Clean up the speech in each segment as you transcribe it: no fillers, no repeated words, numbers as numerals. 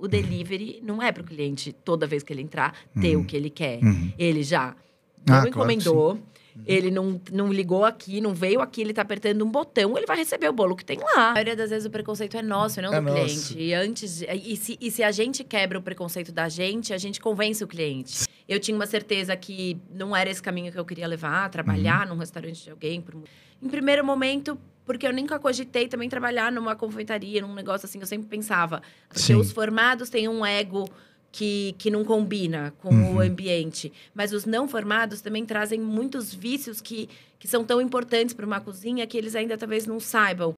o delivery não é pro cliente, toda vez que ele entrar, ter o que ele quer. Ele já não encomendou, ele não ligou aqui, não veio aqui, ele tá apertando um botão, ele vai receber o bolo que tem lá. A maioria das vezes o preconceito é nosso, não do cliente. E se a gente quebra o preconceito da gente, a gente convence o cliente. Eu tinha uma certeza que não era esse caminho que eu queria levar, trabalhar num restaurante de alguém. Em primeiro momento, porque eu nunca cogitei também trabalhar numa confeitaria, num negócio assim. Eu sempre pensava, porque os formados têm um ego que não combina com o ambiente. Mas os não formados também trazem muitos vícios que são tão importantes para uma cozinha que eles ainda talvez não saibam.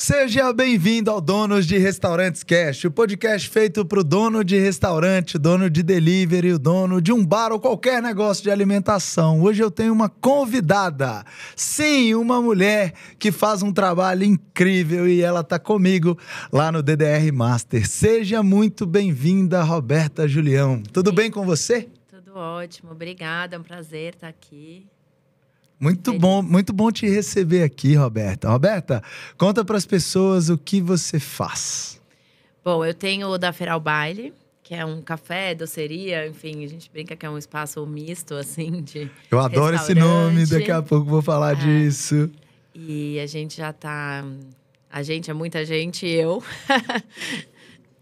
Seja bem-vindo ao Donos de Restaurantes Cast, o podcast feito para o dono de restaurante, dono de delivery, o dono de um bar ou qualquer negócio de alimentação. Hoje eu tenho uma convidada, sim, uma mulher que faz um trabalho incrível e ela está comigo lá no DDR Master. Seja muito bem-vinda, Roberta Julião. Tudo bem com você? Tudo ótimo, obrigada, é um prazer estar aqui. Muito bom te receber aqui, Roberta. Roberta, conta para as pessoas o que você faz. Bom, eu tenho o Da Feira ao Baile, que é um café, doceria, enfim, a gente brinca que é um espaço misto, assim, de Eu adoro esse nome, daqui a pouco vou falar disso. E a gente já tá… A gente é muita gente, eu.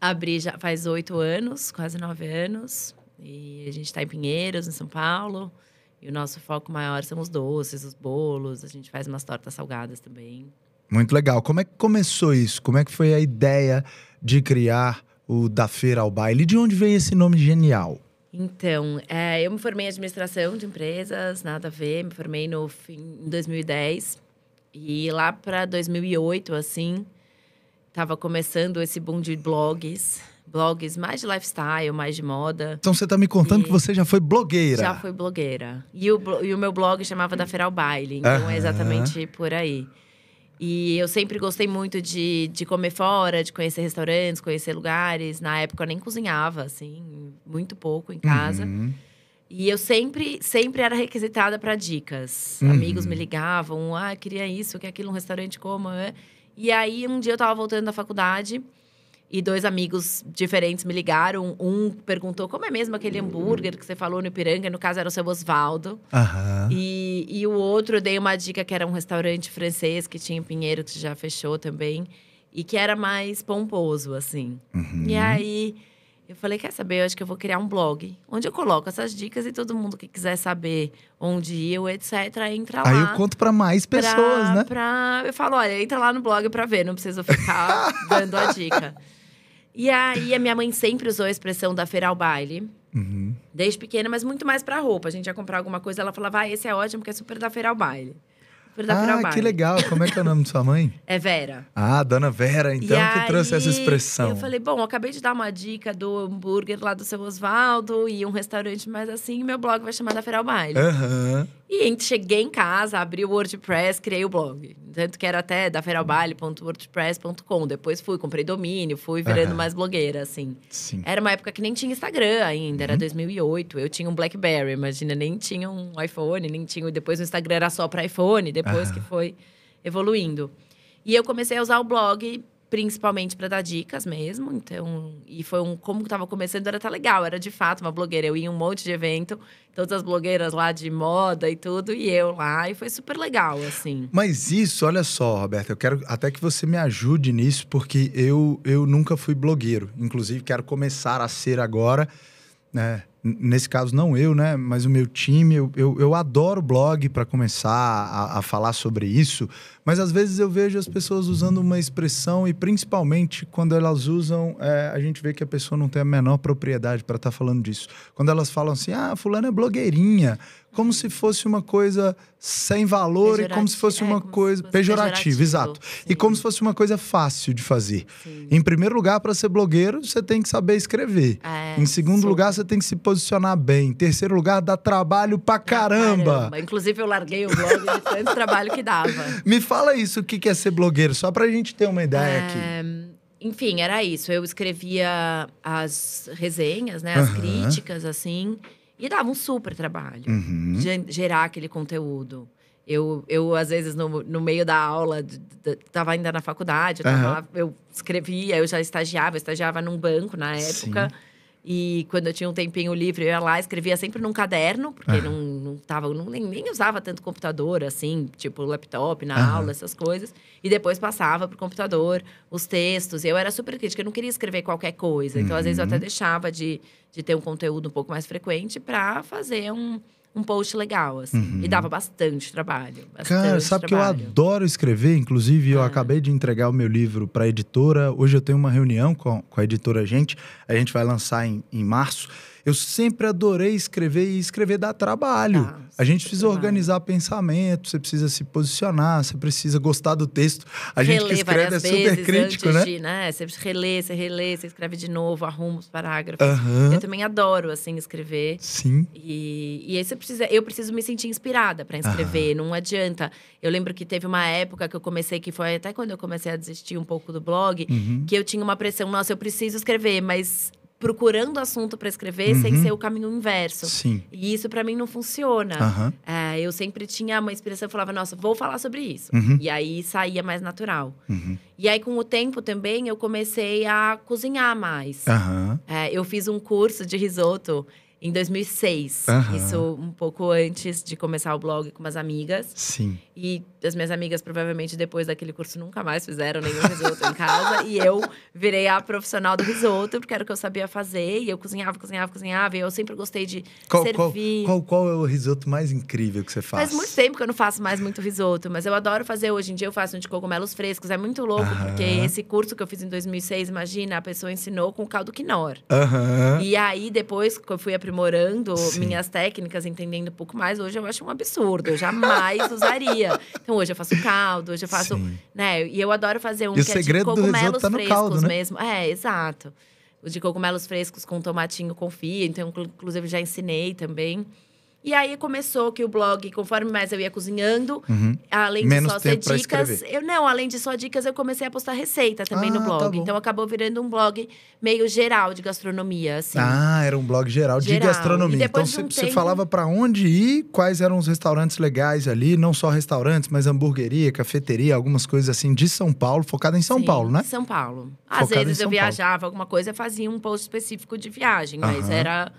Abri já faz 8 anos, quase 9 anos. E a gente tá em Pinheiros, em São Paulo. E o nosso foco maior são os doces, os bolos. A gente faz umas tortas salgadas também. Muito legal. Como é que começou isso? Como é que foi a ideia de criar o Da Feira ao Baile? De onde veio esse nome genial? Então, eu me formei em administração de empresas, nada a ver. Me formei em 2010. E lá para 2008, assim, tava começando esse boom de blogs mais de lifestyle, mais de moda. Então você tá me contando que você já foi blogueira. Já fui blogueira. E o meu blog chamava Da Feira ao Baile, então é exatamente por aí. E eu sempre gostei muito de comer fora, de conhecer restaurantes, conhecer lugares. Na época eu nem cozinhava, assim, muito pouco em casa. E eu sempre era requisitada para dicas. Amigos me ligavam, queria isso, quer aquilo, um restaurante como… E aí, um dia eu tava voltando da faculdade… E 2 amigos diferentes me ligaram. Um perguntou como é mesmo aquele hambúrguer que você falou no Ipiranga. No caso, era o seu Osvaldo. E o outro, eu dei uma dica que era um restaurante francês que tinha em Pinheiro, que já fechou também. E que era mais pomposo, assim. E aí, eu falei, quer saber? Eu acho que eu vou criar um blog. Onde eu coloco essas dicas e todo mundo que quiser saber onde ir, etc., entra lá. Aí eu conto para mais pessoas, né? Eu falo, olha, entra lá no blog pra ver. Não preciso ficar dando a dica. E aí, a minha mãe sempre usou a expressão Da Feira ao Baile. Desde pequena, mas muito mais pra roupa. A gente ia comprar alguma coisa, ela falava, esse é ótimo, porque é super Da Feira ao Baile. Super Da Feira ao Baile. Que legal. Como é que é o nome de sua mãe? É Vera. Dona Vera, então, que trouxe essa expressão. Eu falei, bom, eu acabei de dar uma dica do hambúrguer lá do seu Osvaldo e um restaurante mais assim, e meu blog vai chamar Da Feira ao Baile. E cheguei em casa, abri o WordPress, criei o blog. Tanto que era até dafeiraobaile.wordpress.com. Depois comprei domínio, fui virando mais blogueira, assim. Sim. Era uma época que nem tinha Instagram ainda, era 2008. Eu tinha um BlackBerry, imagina, nem tinha um iPhone, nem tinha… Depois o Instagram era só para iPhone, depois que foi evoluindo. E eu comecei a usar o blog principalmente para dar dicas mesmo, então… E foi como estava começando, era até legal, era de fato uma blogueira. Eu ia em um monte de evento, todas as blogueiras lá de moda e tudo, e eu lá, e foi super legal, assim. Mas isso, olha só, Roberta, eu quero até que você me ajude nisso, porque eu nunca fui blogueiro. Inclusive, quero começar a ser agora, né? Nesse caso, não eu, né? Mas o meu time. Eu adoro blog para começar a falar sobre isso. Mas, às vezes, eu vejo as pessoas usando uma expressão. E, principalmente, quando elas usam… a gente vê que a pessoa não tem a menor propriedade para estar falando disso. Quando elas falam assim… fulana é blogueirinha. Como se fosse uma coisa sem valor e como se fosse uma coisa… Pejorativa, exato. Sim. E como se fosse uma coisa fácil de fazer. Sim. Em primeiro lugar, para ser blogueiro, você tem que saber escrever. Em segundo lugar, você tem que se posicionar bem. Em terceiro lugar, dá trabalho pra caramba. Inclusive, eu larguei o blog de tanto trabalho que dava. Me fala isso, o que é ser blogueiro? Só pra gente ter uma ideia aqui. enfim, era isso. Eu escrevia as resenhas, né? As críticas, assim. E dava um super trabalho. Gerar aquele conteúdo. Eu às vezes, no meio da aula, tava ainda na faculdade. Eu escrevia, eu já estagiava. Eu estagiava num banco na época. Sim. E quando eu tinha um tempinho livre, eu ia lá, escrevia sempre num caderno. Porque nem usava tanto computador, assim. Tipo, laptop, na aula, essas coisas. E depois passava pro computador os textos. E eu era super crítica, eu não queria escrever qualquer coisa. Então, às vezes, eu até deixava de ter um conteúdo um pouco mais frequente pra fazer um post legal, assim. E dava bastante trabalho. Cara, sabe que eu adoro escrever? Inclusive, eu acabei de entregar o meu livro para a editora. Hoje eu tenho uma reunião com a editora Gente. A gente vai lançar em março. Eu sempre adorei escrever e escrever dá trabalho. A gente precisa organizar pensamento, você precisa se posicionar, você precisa gostar do texto. A gente que escreve é super crítico, né? Você relê, você escreve de novo, arruma os parágrafos. Eu também adoro, assim, escrever. Sim. E aí eu preciso me sentir inspirada para escrever, não adianta. Eu lembro que teve uma época que eu comecei, que foi até quando eu comecei a desistir um pouco do blog, que eu tinha uma pressão, nossa, eu preciso escrever, mas procurando assunto para escrever sem ser o caminho inverso. Sim. E isso para mim não funciona. Eu sempre tinha uma inspiração, eu falava, nossa, vou falar sobre isso. E aí saía mais natural. E aí, com o tempo também, eu comecei a cozinhar mais. Eu fiz um curso de risoto em 2006. Isso um pouco antes de começar o blog com umas amigas. Sim. E as minhas amigas, provavelmente, depois daquele curso, nunca mais fizeram nenhum risoto em casa. E eu virei a profissional do risoto, porque era o que eu sabia fazer. E eu cozinhava. E eu sempre gostei de servir. Qual é o risoto mais incrível que você faz? Faz muito tempo que eu não faço mais muito risoto. Mas eu adoro fazer. Hoje em dia, eu faço um de cogumelos frescos. É muito louco, porque esse curso que eu fiz em 2006, imagina, a pessoa ensinou com caldo quinor. E aí, depois que eu fui aprimorando minhas técnicas, entendendo um pouco mais, hoje eu acho um absurdo. Eu jamais usaria. Então, hoje eu faço caldo, hoje eu faço… né? E eu adoro fazer um que é de cogumelos frescos caldo, né? Mesmo. Exato. O de cogumelos frescos com tomatinho confit. Então, inclusive, já ensinei também. E aí, começou que o blog, conforme mais eu ia cozinhando… além de só ser dicas… além de só dicas, eu comecei a postar receita também no blog. Então, acabou virando um blog meio geral de gastronomia, assim. Era um blog geral de gastronomia. Então, você falava para onde ir, quais eram os restaurantes legais ali. Não só restaurantes, mas hamburgueria, cafeteria, algumas coisas assim de São Paulo. Focada em São Paulo, né? São Paulo. Às vezes eu viajava, alguma coisa, fazia um post específico de viagem. Mas era…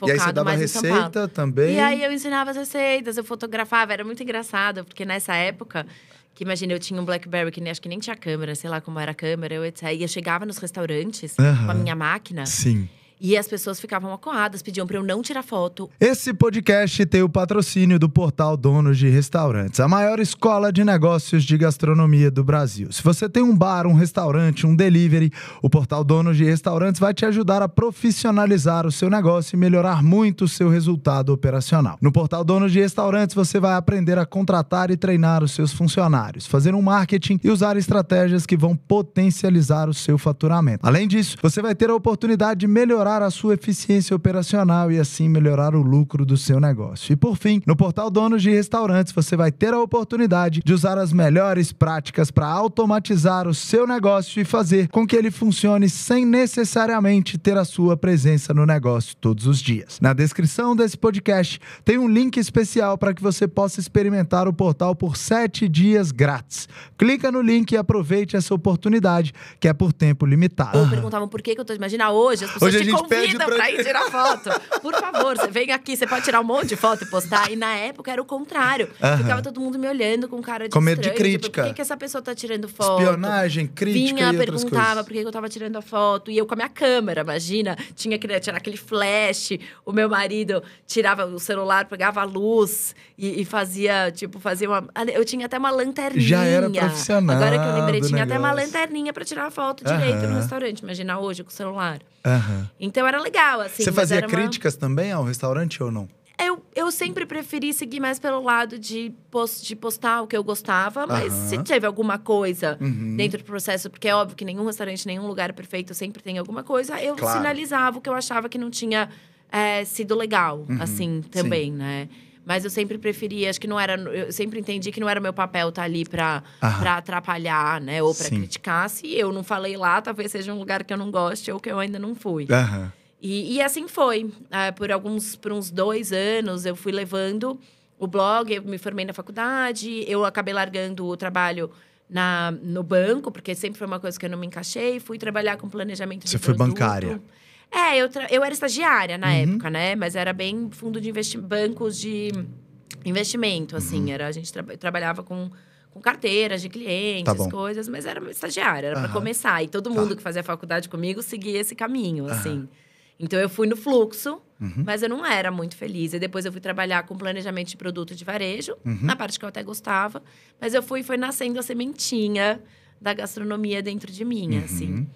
E aí você dava receita também? E aí eu ensinava as receitas, eu fotografava. Era muito engraçado, porque nessa época… Que imagina, eu tinha um BlackBerry que acho que nem tinha câmera, sei lá como era a câmera. E eu chegava nos restaurantes com a minha máquina. Sim. E as pessoas ficavam acuadas, pediam pra eu não tirar foto. Esse podcast tem o patrocínio do portal Donos de Restaurantes, a maior escola de negócios de gastronomia do Brasil. Se você tem um bar, um restaurante, um delivery, o portal Donos de Restaurantes vai te ajudar a profissionalizar o seu negócio e melhorar muito o seu resultado operacional. No portal Donos de Restaurantes, você vai aprender a contratar e treinar os seus funcionários, fazer um marketing e usar estratégias que vão potencializar o seu faturamento. Além disso, você vai ter a oportunidade de melhorar a sua eficiência operacional e assim melhorar o lucro do seu negócio. E por fim, no portal Donos de Restaurantes, você vai ter a oportunidade de usar as melhores práticas para automatizar o seu negócio e fazer com que ele funcione sem necessariamente ter a sua presença no negócio todos os dias. Na descrição desse podcast tem um link especial para que você possa experimentar o portal por 7 dias grátis. Clica no link e aproveite essa oportunidade, que é por tempo limitado. Ou perguntavam por que eu tô… Imagina, hoje as pessoas te convidam pra ir tirar foto. Por favor, você vem aqui, você pode tirar um monte de foto e postar. E na época era o contrário. Ficava todo mundo me olhando com cara de com medo estranho. de crítica. Tipo, por que essa pessoa tá tirando foto? Espionagem, crítica Vinha, e outras perguntava coisas. por que eu tava tirando a foto. E eu com a minha câmera, imagina. Tinha que tirar aquele flash. O meu marido tirava o celular, pegava a luz e fazia uma… Eu tinha até uma lanterninha. Já era profissional. Agora que eu lembrei, tinha até uma lanterninha pra tirar a foto direito no restaurante. Imagina hoje com o celular. Então era legal, assim. Você fazia críticas também ao restaurante ou não? Eu sempre preferi seguir mais pelo lado de postar o que eu gostava. Mas se teve alguma coisa dentro do processo… Porque é óbvio que nenhum restaurante, nenhum lugar perfeito sempre tem alguma coisa. Eu sinalizava o que eu achava que não tinha sido legal, assim, também, né? Mas eu sempre preferi, acho que não era… Eu sempre entendi que não era meu papel estar ali pra atrapalhar, né? Ou pra criticar. Se eu não falei lá, talvez seja um lugar que eu não goste ou que eu ainda não fui. E assim foi. Por uns 2 anos, eu fui levando o blog. Eu me formei na faculdade. Eu acabei largando o trabalho no banco, porque sempre foi uma coisa que eu não me encaixei. Fui trabalhar com planejamento de produto. Você foi bancária? Eu era estagiária na época, né? Mas era bem fundo de bancos de investimento, assim. A gente trabalhava com carteiras de clientes, coisas. Mas era estagiária, era pra começar. E todo mundo que fazia faculdade comigo seguia esse caminho, assim. Então, eu fui no fluxo, mas eu não era muito feliz. E depois eu fui trabalhar com planejamento de produto de varejo, na parte que eu até gostava. Mas foi nascendo a sementinha da gastronomia dentro de mim, assim.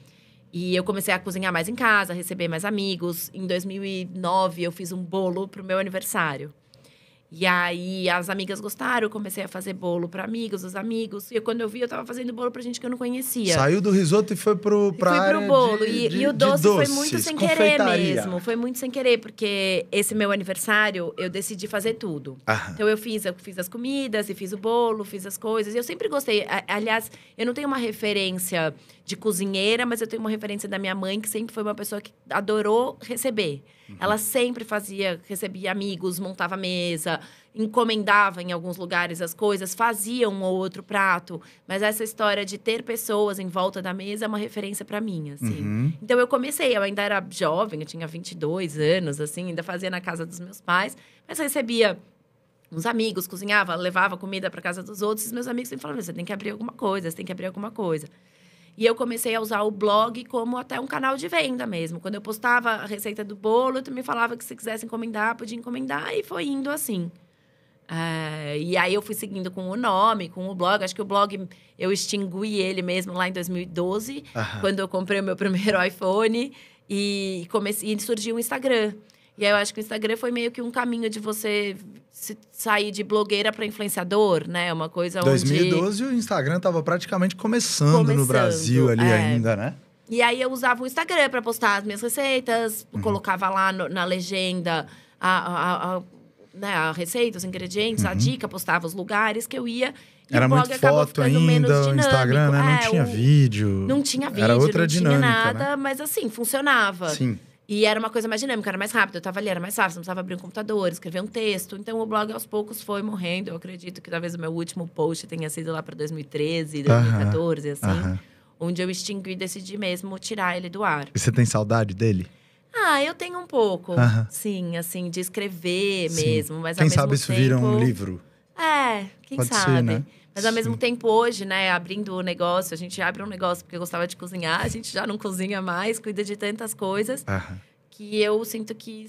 E eu comecei a cozinhar mais em casa, receber mais amigos. Em 2009, eu fiz um bolo pro meu aniversário. E aí, as amigas gostaram, eu comecei a fazer bolo para amigos, os amigos. E quando eu vi, eu tava fazendo bolo pra gente que eu não conhecia. Saiu do risoto e foi pra área pro bolo. E o doce foi muito sem querer mesmo. Foi muito sem querer, porque esse meu aniversário, eu decidi fazer tudo. Então, eu fiz as comidas, e fiz o bolo, fiz as coisas. E eu sempre gostei. Aliás, eu não tenho uma referência de cozinheira, mas eu tenho uma referência da minha mãe, que sempre foi uma pessoa que adorou receber. Ela sempre recebia amigos, montava mesa, encomendava em alguns lugares as coisas, fazia um ou outro prato. Mas essa história de ter pessoas em volta da mesa é uma referência para mim, assim. Então, eu ainda era jovem, eu tinha 22 anos, assim. Ainda fazia na casa dos meus pais. Mas recebia uns amigos, cozinhava, levava comida para casa dos outros. E os meus amigos sempre falavam, você tem que abrir alguma coisa, você tem que abrir alguma coisa. E eu comecei a usar o blog como até um canal de venda mesmo. Quando eu postava a receita do bolo, eu também falava que se quisesse encomendar, podia encomendar. E foi indo assim. E aí, eu fui seguindo com o nome, com o blog. Acho que o blog, eu extingui ele mesmo lá em 2012. Quando eu comprei o meu primeiro iPhone. E surgiu o Instagram. E aí, eu acho que o Instagram foi meio que um caminho de você sair de blogueira para influenciador, né? Uma coisa 2012, o Instagram estava praticamente começando no Brasil ali ainda, né? E aí, eu usava o Instagram para postar as minhas receitas. Colocava lá na legenda a receita, os ingredientes, a dica. Postava os lugares que eu ia. E era o blog muito foto ainda, o Instagram, né? Não tinha vídeo. Não tinha vídeo, era outra dinâmica, tinha nada. né? Mas assim, funcionava. Sim. E era uma coisa mais dinâmica, era mais rápido. Eu tava ali, era mais fácil. Não precisava abrir um computador, escrever um texto. Então, o blog, aos poucos, foi morrendo. Eu acredito que talvez o meu último post tenha sido lá para 2013, 2014, assim. Onde eu extingui e decidi mesmo tirar ele do ar. E você tem saudade dele? Eu tenho um pouco. Sim, assim, de escrever mesmo. Mas quem ao mesmo sabe isso vira um livro? Quem Pode sabe. ser, né? Mas, ao mesmo tempo, hoje, né, abrindo o negócio… A gente abre um negócio porque eu gostava de cozinhar. A gente já não cozinha mais, cuida de tantas coisas… Que eu sinto que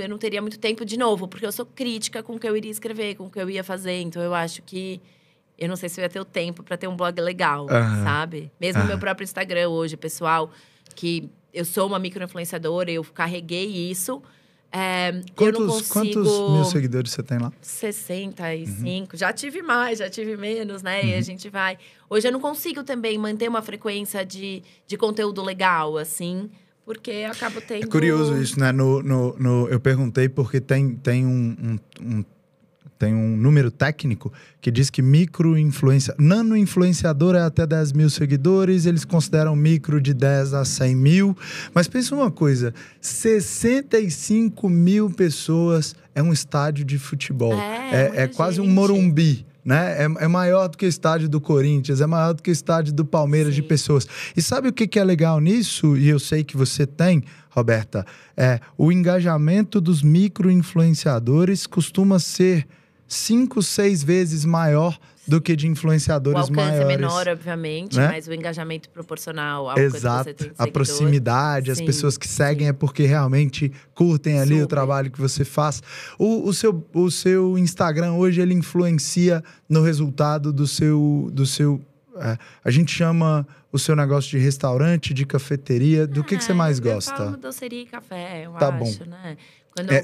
eu não teria muito tempo de novo. Porque eu sou crítica com o que eu iria escrever, com o que eu ia fazer. Então, eu acho que… Eu não sei se eu ia ter o tempo para ter um blog legal, sabe? Mesmo o meu próprio Instagram hoje, pessoal… Que eu sou uma micro-influenciadora, eu carreguei isso… eu não consigo… Quantos mil seguidores você tem lá? 65. Já tive mais, já tive menos, né? E a gente vai… Hoje eu não consigo também manter uma frequência de conteúdo legal, assim… Porque eu acabo tendo… É curioso isso, né? Eu perguntei porque tem um número técnico que diz que nano-influenciador é até 10 mil seguidores, eles consideram micro de 10 a 100 mil. Mas pensa uma coisa, 65 mil pessoas é um estádio de futebol. É quase um Morumbi. Né? É maior do que o estádio do Corinthians, é maior do que o estádio do Palmeiras de pessoas. E sabe o que é legal nisso? E eu sei que você tem, Roberta, o engajamento dos micro-influenciadores costuma ser 5, 6 vezes maior do que de influenciadores maiores. O alcance é menor, obviamente, né? Mas o engajamento proporcional ao Exato. Que você tem de a proximidade, as pessoas que seguem é porque realmente curtem ali o trabalho que você faz. O seu Instagram hoje, ele influencia no resultado do seu a gente chama o seu negócio de restaurante, de cafeteria. Do que você mais gosta? Eu falo doceria e café, eu acho, bom. Né?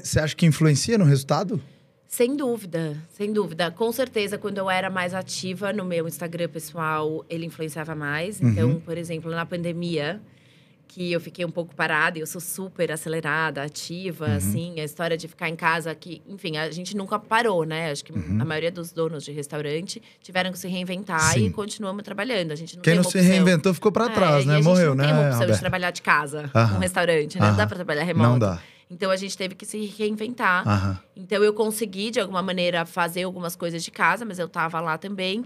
Você acha que influencia no resultado? Sem dúvida, sem dúvida. Com certeza, quando eu era mais ativa no meu Instagram pessoal, ele influenciava mais. Então, por exemplo, na pandemia, que eu fiquei um pouco parada. E eu sou super acelerada, ativa, assim. A história de ficar em casa, que, enfim, a gente nunca parou, né? Acho que a maioria dos donos de restaurante tiveram que se reinventar e continuamos trabalhando. A gente não Quem tem não uma se opção. reinventou ficou para trás, né? Morreu, né, A gente não tem uma opção Roberta? de trabalhar de casa, num restaurante, né? Não dá para trabalhar remoto. Não dá. Então, a gente teve que se reinventar. Então, eu consegui, de alguma maneira, fazer algumas coisas de casa. Mas eu tava lá também.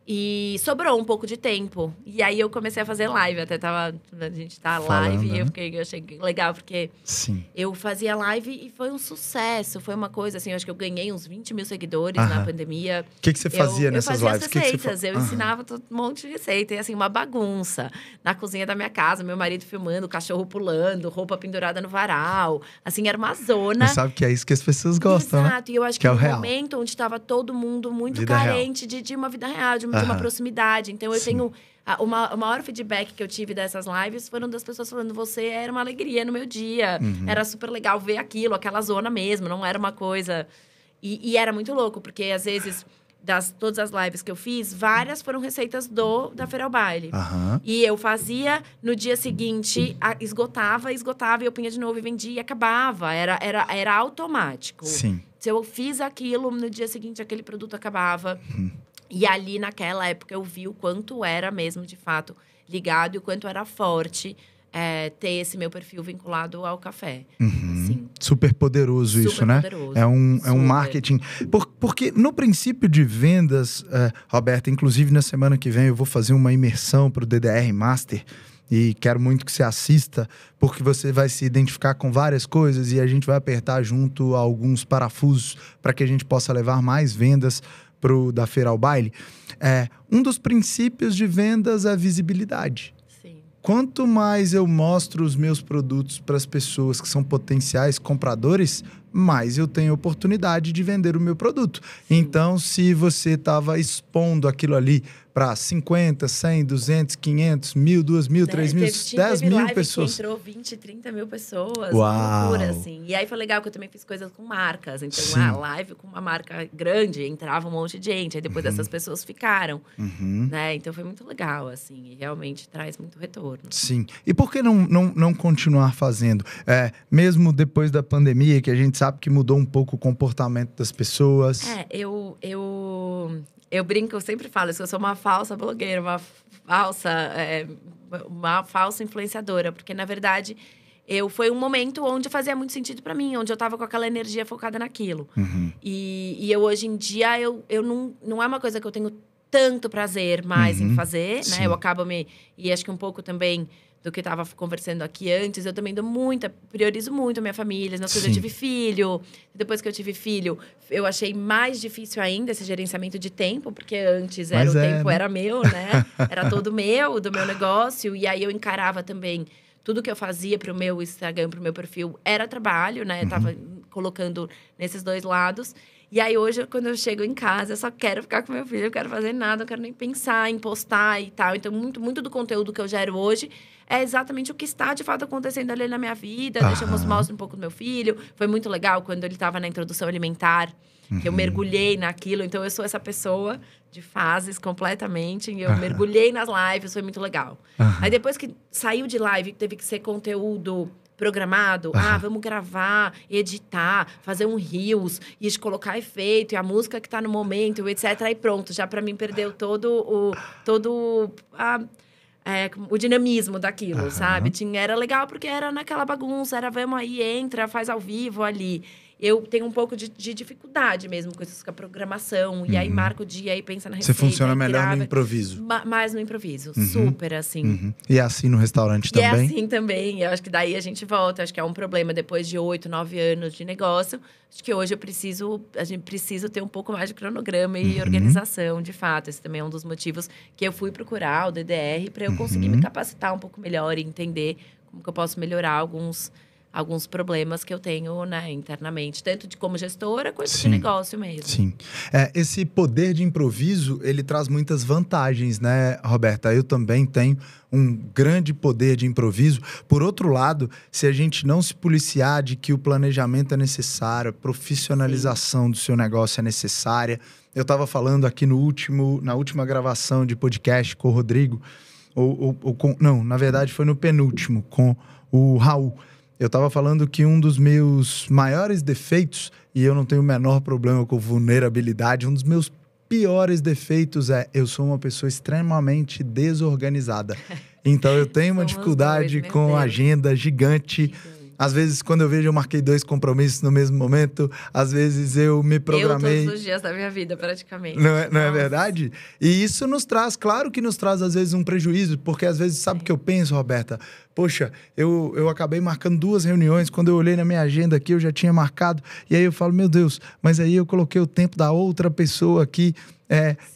E sobrou um pouco de tempo. E aí, eu comecei a fazer live. Até a gente tá live. E eu achei legal, porque… Sim. Eu fazia live e foi um sucesso. Foi uma coisa, assim… Eu acho que eu ganhei uns 20 mil seguidores na pandemia. O que você fazia nessas lives? Eu fazia as receitas. Eu ensinava um monte de receita. E, assim, uma bagunça. Na cozinha da minha casa, meu marido filmando, o cachorro pulando, roupa pendurada no varal. Assim, era uma zona. Mas sabe que é isso que as pessoas gostam, né? Exato. E eu acho que é o no real. momento onde estava todo mundo muito Vida carente de uma vida real, de uma proximidade. Então, eu tenho… O maior feedback que eu tive dessas lives foram das pessoas falando: você era uma alegria no meu dia. Era super legal ver aquilo, aquela zona mesmo. Não era uma coisa… E era muito louco, porque às vezes… todas as lives que eu fiz, várias foram receitas da Feira ao Baile. E eu fazia, no dia seguinte, esgotava, e eu punha de novo e vendia e acabava. Era automático. Sim. Se eu fiz aquilo, no dia seguinte, aquele produto acabava. E ali, naquela época, eu vi o quanto era mesmo, de fato, ligado. E o quanto era forte ter esse meu perfil vinculado ao café. Assim. Super poderoso isso, né? Poderoso. É um marketing. Porque no princípio de vendas, Roberta, inclusive na semana que vem eu vou fazer uma imersão para o DDR Master. E quero muito que você assista, porque você vai se identificar com várias coisas e a gente vai apertar junto alguns parafusos para que a gente possa levar mais vendas da Feira ao Baile. Um dos princípios de vendas é a visibilidade. Sim. Quanto mais eu mostro os meus produtos para as pessoas que são potenciais compradores, mais eu tenho oportunidade de vender o meu produto. Sim. Então, se você estava expondo aquilo ali para 50, 100, 200, 500, 1.000, 2.000, 3.000, 10 mil pessoas. Que entrou 20, 30 mil pessoas. Uau. Uma loucura, assim. E aí foi legal que eu também fiz coisas com marcas. Então, a live com uma marca grande, entrava um monte de gente. Aí depois essas pessoas ficaram. Né? Então foi muito legal, assim. E realmente traz muito retorno. Sim. E por que não continuar fazendo? Mesmo depois da pandemia, que a gente sabe que mudou um pouco o comportamento das pessoas. Eu brinco, eu sempre falo isso, eu sou uma falsa blogueira, uma falsa influenciadora. Porque, na verdade, foi um momento onde fazia muito sentido para mim. Onde eu tava com aquela energia focada naquilo. E eu, hoje em dia, eu não é uma coisa que eu tenho tanto prazer mais em fazer, né? Eu acabo E acho que um pouco também… do que eu estava conversando aqui antes, eu também priorizo muito a minha família, as minhas coisas. Eu tive filho. Depois que eu tive filho, eu achei mais difícil ainda esse gerenciamento de tempo, porque antes tempo era meu, né? Era todo meu, do meu negócio. E aí eu encarava também tudo que eu fazia para o meu Instagram, para o meu perfil, era trabalho, né? Eu tava colocando nesses dois lados. E aí, hoje, quando eu chego em casa, eu só quero ficar com meu filho, eu não quero fazer nada, eu não quero nem pensar em postar e tal. Então, muito do conteúdo que eu gero hoje é exatamente o que está, de fato, acontecendo ali na minha vida. Deixa eu mostrar um pouco do meu filho. Foi muito legal quando ele estava na introdução alimentar, que eu mergulhei naquilo. Então, eu sou essa pessoa de fases completamente. E eu mergulhei nas lives, foi muito legal. Aí, depois que saiu de live, teve que ser conteúdo programado. Vamos gravar, editar, fazer um reels e colocar efeito e a música que tá no momento, etc. Aí pronto, já para mim perdeu todo o dinamismo daquilo, sabe? Era legal porque era naquela bagunça, vamos aí, entra, faz ao vivo ali. Eu tenho um pouco de dificuldade mesmo com isso, com a programação. E aí, marca o dia e pensa na receita. Você funciona melhor no improviso. Mais no improviso. Super, assim. E é assim no restaurante também? E é assim também. Eu acho que daí a gente volta. Acho que é um problema depois de 8, 9 anos de negócio. Acho que hoje a gente precisa ter um pouco mais de cronograma e organização, de fato. Esse também é um dos motivos que eu fui procurar o DDR para eu conseguir me capacitar um pouco melhor e entender como que eu posso melhorar alguns problemas que eu tenho, né, internamente. Tanto como gestora, quanto de negócio mesmo. Sim. Esse poder de improviso, ele traz muitas vantagens, né, Roberta? Eu também tenho um grande poder de improviso. Por outro lado, se a gente não se policiar de que o planejamento é necessário, a profissionalização do seu negócio é necessária. Eu estava falando aqui na última gravação de podcast com o Rodrigo, Não, na verdade foi no penúltimo, com o Raul. Eu estava falando que um dos meus maiores defeitos, e eu não tenho o menor problema com vulnerabilidade, um dos meus piores defeitos eu sou uma pessoa extremamente desorganizada. Então eu tenho uma dificuldade com agenda gigante. Às vezes, quando eu vejo, eu marquei 2 compromissos no mesmo momento. Às vezes, eu me programei... todos os dias da minha vida, praticamente. Não é verdade? E isso nos traz, claro que nos traz, às vezes, um prejuízo. Porque, às vezes, sabe o que eu penso, Roberta? Poxa, eu acabei marcando 2 reuniões. Quando eu olhei na minha agenda aqui, eu já tinha marcado. E aí eu falo, meu Deus, mas aí eu coloquei o tempo da outra pessoa aqui.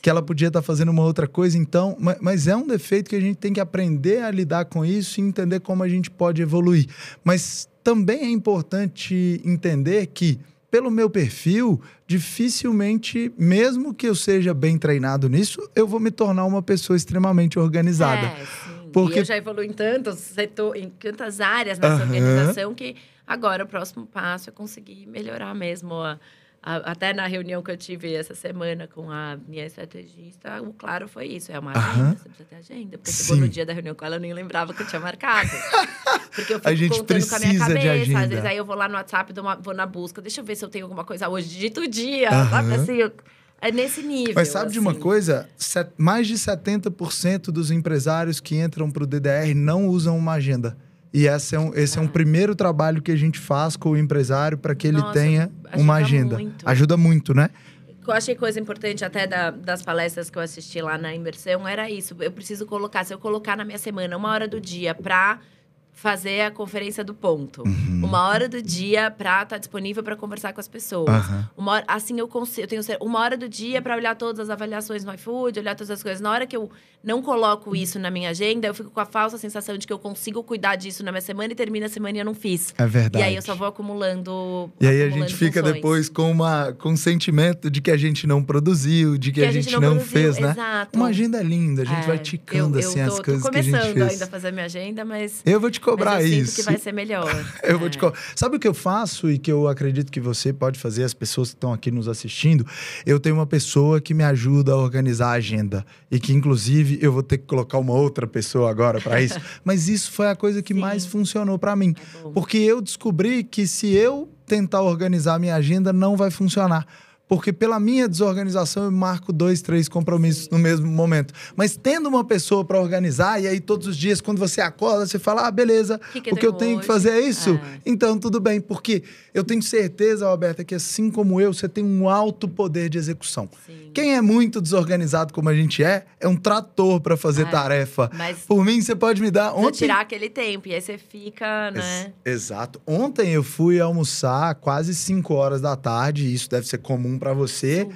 Que ela podia estar fazendo uma outra coisa, então... Mas é um defeito que a gente tem que aprender a lidar com isso e entender como a gente pode evoluir. Mas também é importante entender que, pelo meu perfil, dificilmente, mesmo que eu seja bem treinado nisso, eu vou me tornar uma pessoa extremamente organizada. Sim. Porque... E eu já evoluí em tantas áreas nessa organização que agora o próximo passo é conseguir melhorar mesmo até na reunião que eu tive essa semana com a minha estrategista, o claro foi isso. É uma agenda, você precisa ter agenda. Porque chegou no dia da reunião com ela, eu nem lembrava que eu tinha marcado. Porque eu fico contando com a minha cabeça. Às vezes aí eu vou lá no WhatsApp, vou na busca. Deixa eu ver se eu tenho alguma coisa hoje. Digito o dia, sabe assim... É nesse nível. Mas sabe de uma coisa? Mais de 70% dos empresários que entram para o DDR não usam uma agenda. E esse é um primeiro trabalho que a gente faz com o empresário para que ele tenha uma agenda. Ajuda muito, né? Eu achei coisa importante até das palestras que eu assisti lá na imersão, era isso. Eu preciso colocar, se eu colocar na minha semana 1 hora do dia para fazer a conferência do ponto. 1 hora do dia para estar disponível para conversar com as pessoas. Assim eu consigo. Eu tenho 1 hora do dia para olhar todas as avaliações no iFood, olhar todas as coisas. Na hora que eu não coloco isso na minha agenda, eu fico com a falsa sensação de que eu consigo cuidar disso na minha semana e termina a semana e eu não fiz. É verdade. E aí eu só vou acumulando. E aí a gente fica depois com um sentimento de que a gente não produziu, de que a gente não fez, né? Exato. Uma agenda linda, a gente vai ticando assim as coisas que a gente fez. Eu tô começando ainda a fazer a minha agenda, mas... Eu vou te cobrar eu isso. Sinto que vai ser melhor. Eu vou te cobrar. Sabe o que eu faço e que eu acredito que você pode fazer, as pessoas que estão aqui nos assistindo? Eu tenho uma pessoa que me ajuda a organizar a agenda. E que, inclusive, eu vou ter que colocar uma outra pessoa agora para isso. Mas isso foi a coisa que mais funcionou para mim. Porque eu descobri que se eu tentar organizar a minha agenda, não vai funcionar. Porque pela minha desorganização eu marco 2, 3 compromissos no mesmo momento. Mas tendo uma pessoa para organizar, e aí todos os dias, quando você acorda, você fala, beleza, o que eu tenho que fazer é isso? Então, tudo bem. Porque eu tenho certeza, Roberta, que assim como eu, você tem um alto poder de execução. Quem é muito desorganizado como a gente é um trator para fazer tarefa. Mas por mim, você pode me dar... Ontem... tirar aquele tempo, e aí você fica, né? Exato. Ontem eu fui almoçar quase 5 horas da tarde, e isso deve ser comum para você,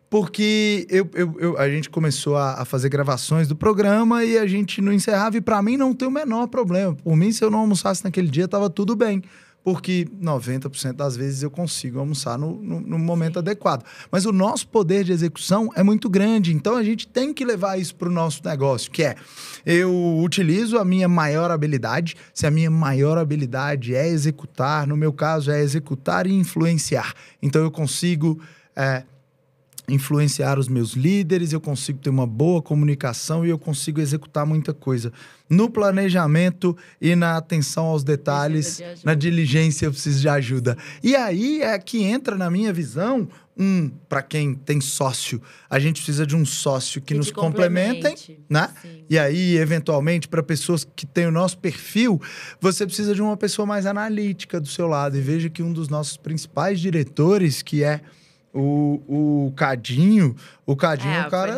porque a gente começou a fazer gravações do programa e a gente não encerrava, e para mim não tem o menor problema. Por mim, se eu não almoçasse naquele dia, tava tudo bem. Porque 90% das vezes eu consigo almoçar no momento adequado. Mas o nosso poder de execução é muito grande, então a gente tem que levar isso para o nosso negócio, que é, eu utilizo a minha maior habilidade, se a minha maior habilidade é executar, no meu caso é executar e influenciar. Então eu consigo... influenciar os meus líderes, eu consigo ter uma boa comunicação e eu consigo executar muita coisa. No planejamento e na atenção aos detalhes, na diligência eu preciso de ajuda. E aí é que entra na minha visão, para quem tem sócio, a gente precisa de um sócio que nos complementem, né? Sim. E aí, eventualmente, para pessoas que têm o nosso perfil, você precisa de uma pessoa mais analítica do seu lado. E veja que um dos nossos principais diretores, que é o Cadinho, o cara... Foi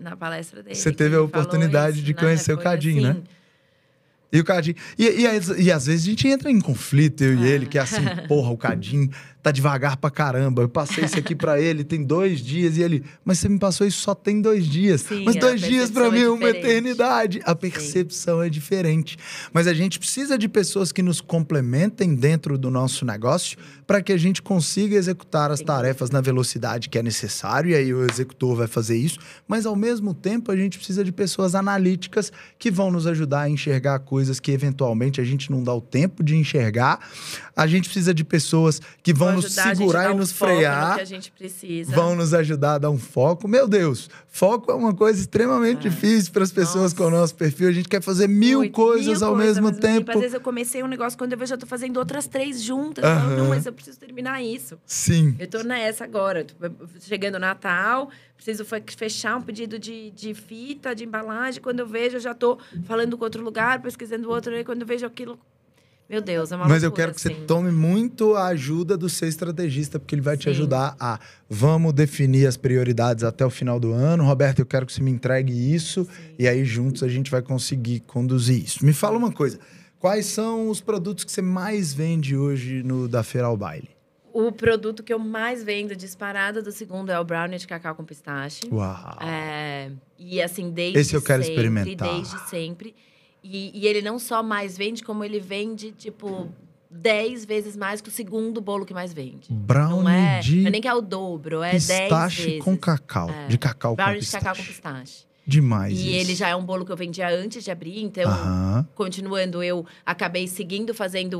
na palestra dele. Você teve a oportunidade de conhecer o Cadinho, assim, né? E o Cadinho... E às vezes a gente entra em conflito, eu e ele, que é assim, porra, o Cadinho tá devagar pra caramba. Eu passei isso aqui pra ele, tem 2 dias, e ele... Mas você me passou isso só tem 2 dias. Sim, mas 2 dias pra mim é uma eternidade. A percepção é diferente. Mas a gente precisa de pessoas que nos complementem dentro do nosso negócio para que a gente consiga executar as tarefas na velocidade que é necessário, e aí o executor vai fazer isso. Mas, ao mesmo tempo, a gente precisa de pessoas analíticas que vão nos ajudar a enxergar coisas que, eventualmente, a gente não dá o tempo de enxergar. A gente precisa de pessoas que vão vão nos segurar e nos frear. Que a gente precisa. Vão nos ajudar a dar um foco. Meu Deus, foco é uma coisa extremamente difícil para as pessoas com o nosso perfil. A gente quer fazer mil coisas ao mesmo tempo. Às vezes eu comecei um negócio, quando eu vejo, eu tô fazendo outras 3 juntas. Eu falo, não, mas eu preciso terminar isso. Sim. Eu tô nessa agora. Chegando o Natal, preciso fechar um pedido de fita, de embalagem. Quando eu vejo, eu já tô falando com outro lugar, pesquisando outro. Aí quando eu vejo aquilo... Meu Deus, é uma Mas loucura, eu quero que assim. você tome muito a ajuda do seu estrategista, porque ele vai te ajudar a... Vamos definir as prioridades até o final do ano. Roberto, eu quero que você me entregue isso. E aí, juntos, a gente vai conseguir conduzir isso. Me fala uma coisa. Quais são os produtos que você mais vende hoje no Da Feira ao Baile? O produto que eu mais vendo disparada do segundo é o brownie de cacau com pistache. Uau! E assim, desde Esse eu quero sempre, experimentar. Desde sempre. E ele não só mais vende, como ele vende, tipo, 10 vezes mais que o segundo bolo que mais vende. Brownie não é, de não é nem que é o dobro, é 10 vezes. pistache com cacau. De cacau brownie com pistache. de cacau com pistache. Demais E isso. ele já é um bolo que eu vendia antes de abrir, então, continuando, eu acabei seguindo,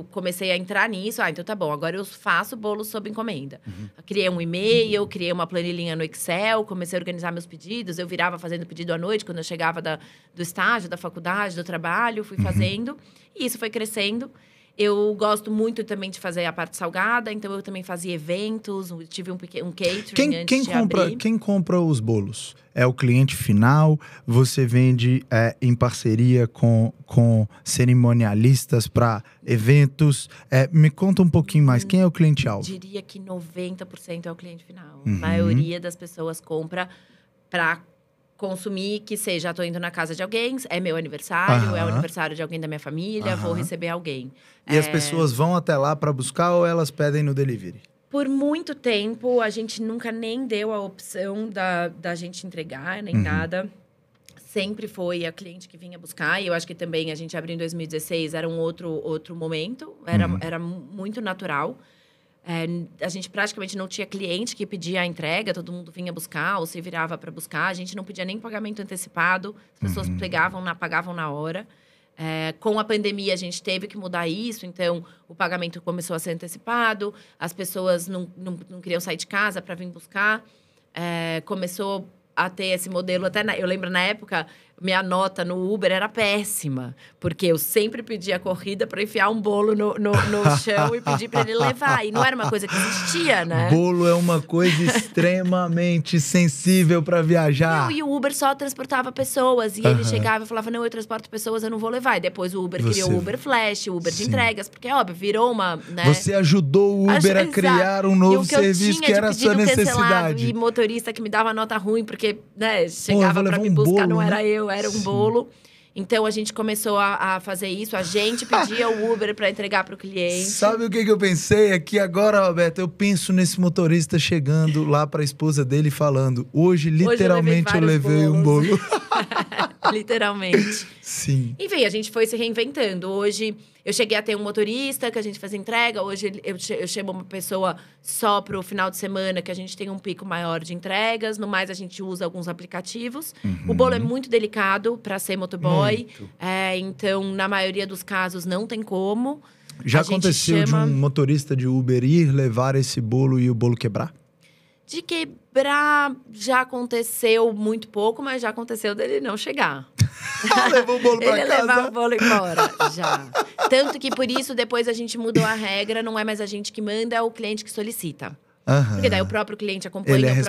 comecei a entrar nisso. Então tá bom, agora eu faço bolo sob encomenda. Criei um e-mail, criei uma planilhinha no Excel, comecei a organizar meus pedidos. Eu virava fazendo pedido à noite, quando eu chegava do estágio, da faculdade, do trabalho, fui fazendo. E isso foi crescendo. Eu gosto muito também de fazer a parte salgada, então eu também fazia eventos, tive um catering antes de abrir. Quem compra os bolos? É o cliente final? Você vende em parceria com cerimonialistas para eventos? Me conta um pouquinho mais. Quem é o cliente-alvo? Diria que 90% é o cliente final. A maioria das pessoas compra para consumir, que seja, tô indo na casa de alguém, é meu aniversário, é o aniversário de alguém da minha família, vou receber alguém. E as pessoas vão até lá para buscar ou elas pedem no delivery? Por muito tempo, a gente nunca nem deu a opção da gente entregar, nem nada. Sempre foi a cliente que vinha buscar. E eu acho que também a gente abriu em 2016, era um outro momento. Era muito natural. A gente praticamente não tinha cliente que pedia a entrega, todo mundo vinha buscar ou se virava para buscar. A gente não pedia nem pagamento antecipado, as pessoas pagavam na hora. Com a pandemia, a gente teve que mudar isso, então o pagamento começou a ser antecipado, as pessoas não queriam sair de casa para vir buscar. Começou a ter esse modelo, eu lembro na época, minha nota no Uber era péssima, porque eu sempre pedia a corrida para enfiar um bolo no chão e pedir para ele levar. E não era uma coisa que existia, né? Bolo é uma coisa extremamente sensível para viajar. Não, e o Uber só transportava pessoas. E ele chegava e falava, não, eu transporto pessoas, eu não vou levar. E depois o Uber criou o Uber Flash, o Uber de entregas. Porque, óbvio, virou uma… né? Você ajudou o Uber a criar um novo serviço que era a sua necessidade. E motorista que me dava nota ruim, porque né, chegava para me buscar, não era eu. Era um bolo. Então, a gente começou a fazer isso. A gente pedia o Uber para entregar para o cliente. Sabe o que eu pensei? Aqui agora, Roberto, eu penso nesse motorista chegando lá para a esposa dele e falando… Hoje, literalmente, eu levei um bolo. Literalmente. Sim. Enfim, a gente foi se reinventando. Hoje, eu cheguei a ter um motorista que a gente faz entrega. Hoje, eu chamo uma pessoa só para o final de semana, que a gente tem um pico maior de entregas. No mais, a gente usa alguns aplicativos. O bolo é muito delicado para ser motoboy. Então, na maioria dos casos, não tem como. Já aconteceu de um motorista de Uber ir levar esse bolo e o bolo quebrar? De quebrar, já aconteceu muito pouco, mas já aconteceu dele não chegar. Levou o bolo pra casa? Ele levar o bolo embora, já. Tanto que, por isso, depois a gente mudou a regra. Não é mais a gente que manda, é o cliente que solicita. Porque daí o próprio cliente acompanha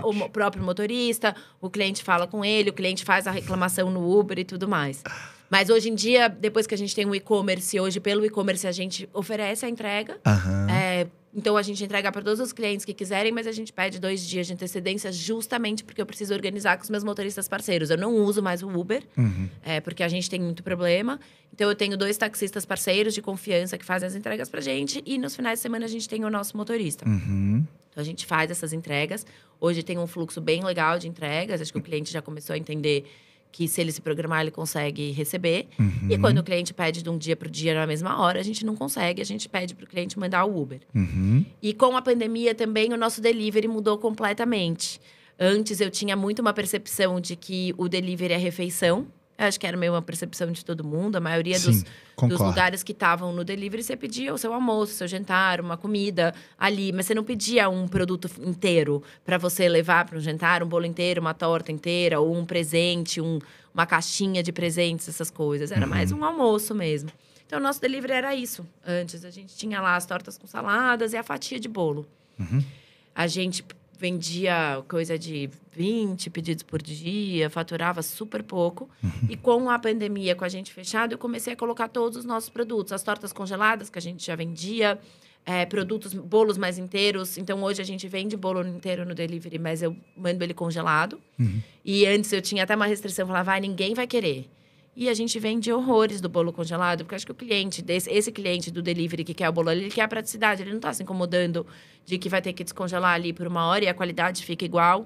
o próprio motorista, o cliente fala com ele, o cliente faz a reclamação no Uber e tudo mais. Mas hoje em dia, depois que a gente tem um e-commerce, hoje pelo e-commerce a gente oferece a entrega. Então, a gente entrega para todos os clientes que quiserem, mas a gente pede 2 dias de antecedência justamente porque eu preciso organizar com os meus motoristas parceiros. Eu não uso mais o Uber, porque a gente tem muito problema. Então, eu tenho 2 taxistas parceiros de confiança que fazem as entregas pra gente. E nos finais de semana, a gente tem o nosso motorista. Então, a gente faz essas entregas. Hoje tem um fluxo bem legal de entregas. Acho que o cliente já começou a entender que se ele se programar, ele consegue receber. E quando o cliente pede de um dia para o dia na mesma hora, a gente não consegue. A gente pede para o cliente mandar o Uber. E com a pandemia também, o nosso delivery mudou completamente. Antes, eu tinha muito uma percepção de que o delivery é refeição. Eu acho que era meio uma percepção de todo mundo. A maioria Sim, dos lugares que estavam no delivery, você pedia o seu almoço, o seu jantar, uma comida ali. Mas você não pedia um produto inteiro para você levar para um jantar, um bolo inteiro, uma torta inteira, ou um presente, uma caixinha de presentes, essas coisas. Era mais um almoço mesmo. Então, o nosso delivery era isso. Antes, a gente tinha lá as tortas com saladas e a fatia de bolo. A gente vendia coisa de 20 pedidos por dia, faturava super pouco. E com a pandemia, com a gente fechado, eu comecei a colocar todos os nossos produtos. As tortas congeladas, que a gente já vendia, bolos mais inteiros. Então, hoje a gente vende bolo inteiro no delivery, mas eu mando ele congelado. E antes eu tinha até uma restrição, falava, ninguém vai querer. E a gente vende horrores do bolo congelado, porque eu acho que o cliente, esse cliente do delivery que quer o bolo ali, ele quer a praticidade. Ele não está se incomodando de que vai ter que descongelar ali por 1 hora e a qualidade fica igual.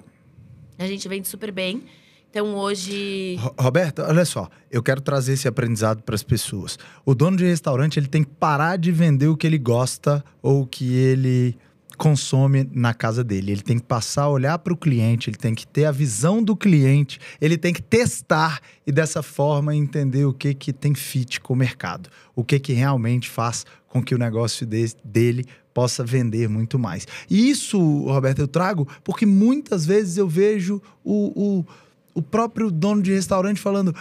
A gente vende super bem. Então, hoje… Roberta, olha só. Eu quero trazer esse aprendizado para as pessoas. O dono de restaurante, ele tem que parar de vender o que ele gosta ou o que ele consome na casa dele. Ele tem que passar a olhar para o cliente, ele tem que ter a visão do cliente, ele tem que testar e dessa forma entender o que tem fit com o mercado, o que realmente faz com que o negócio dele possa vender muito mais. E isso, Roberto, eu trago porque muitas vezes eu vejo o próprio dono de restaurante falando,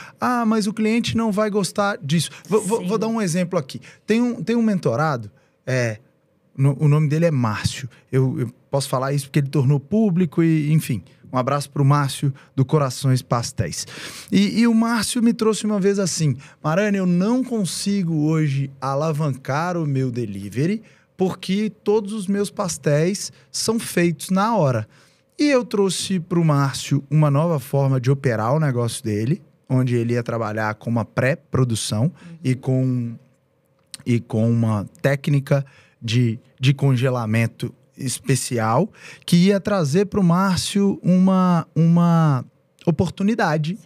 mas o cliente não vai gostar disso. Vou dar um exemplo aqui. Tem um mentorado, o nome dele é Márcio. Eu posso falar isso porque ele tornou público e, enfim, um abraço para o Márcio do Corações Pastéis. E o Márcio me trouxe uma vez assim, Marani, eu não consigo hoje alavancar o meu delivery porque todos os meus pastéis são feitos na hora. E eu trouxe para o Márcio uma nova forma de operar o negócio dele, onde ele ia trabalhar com uma pré-produção e com uma técnica de congelamento especial que ia trazer para o Márcio uma oportunidade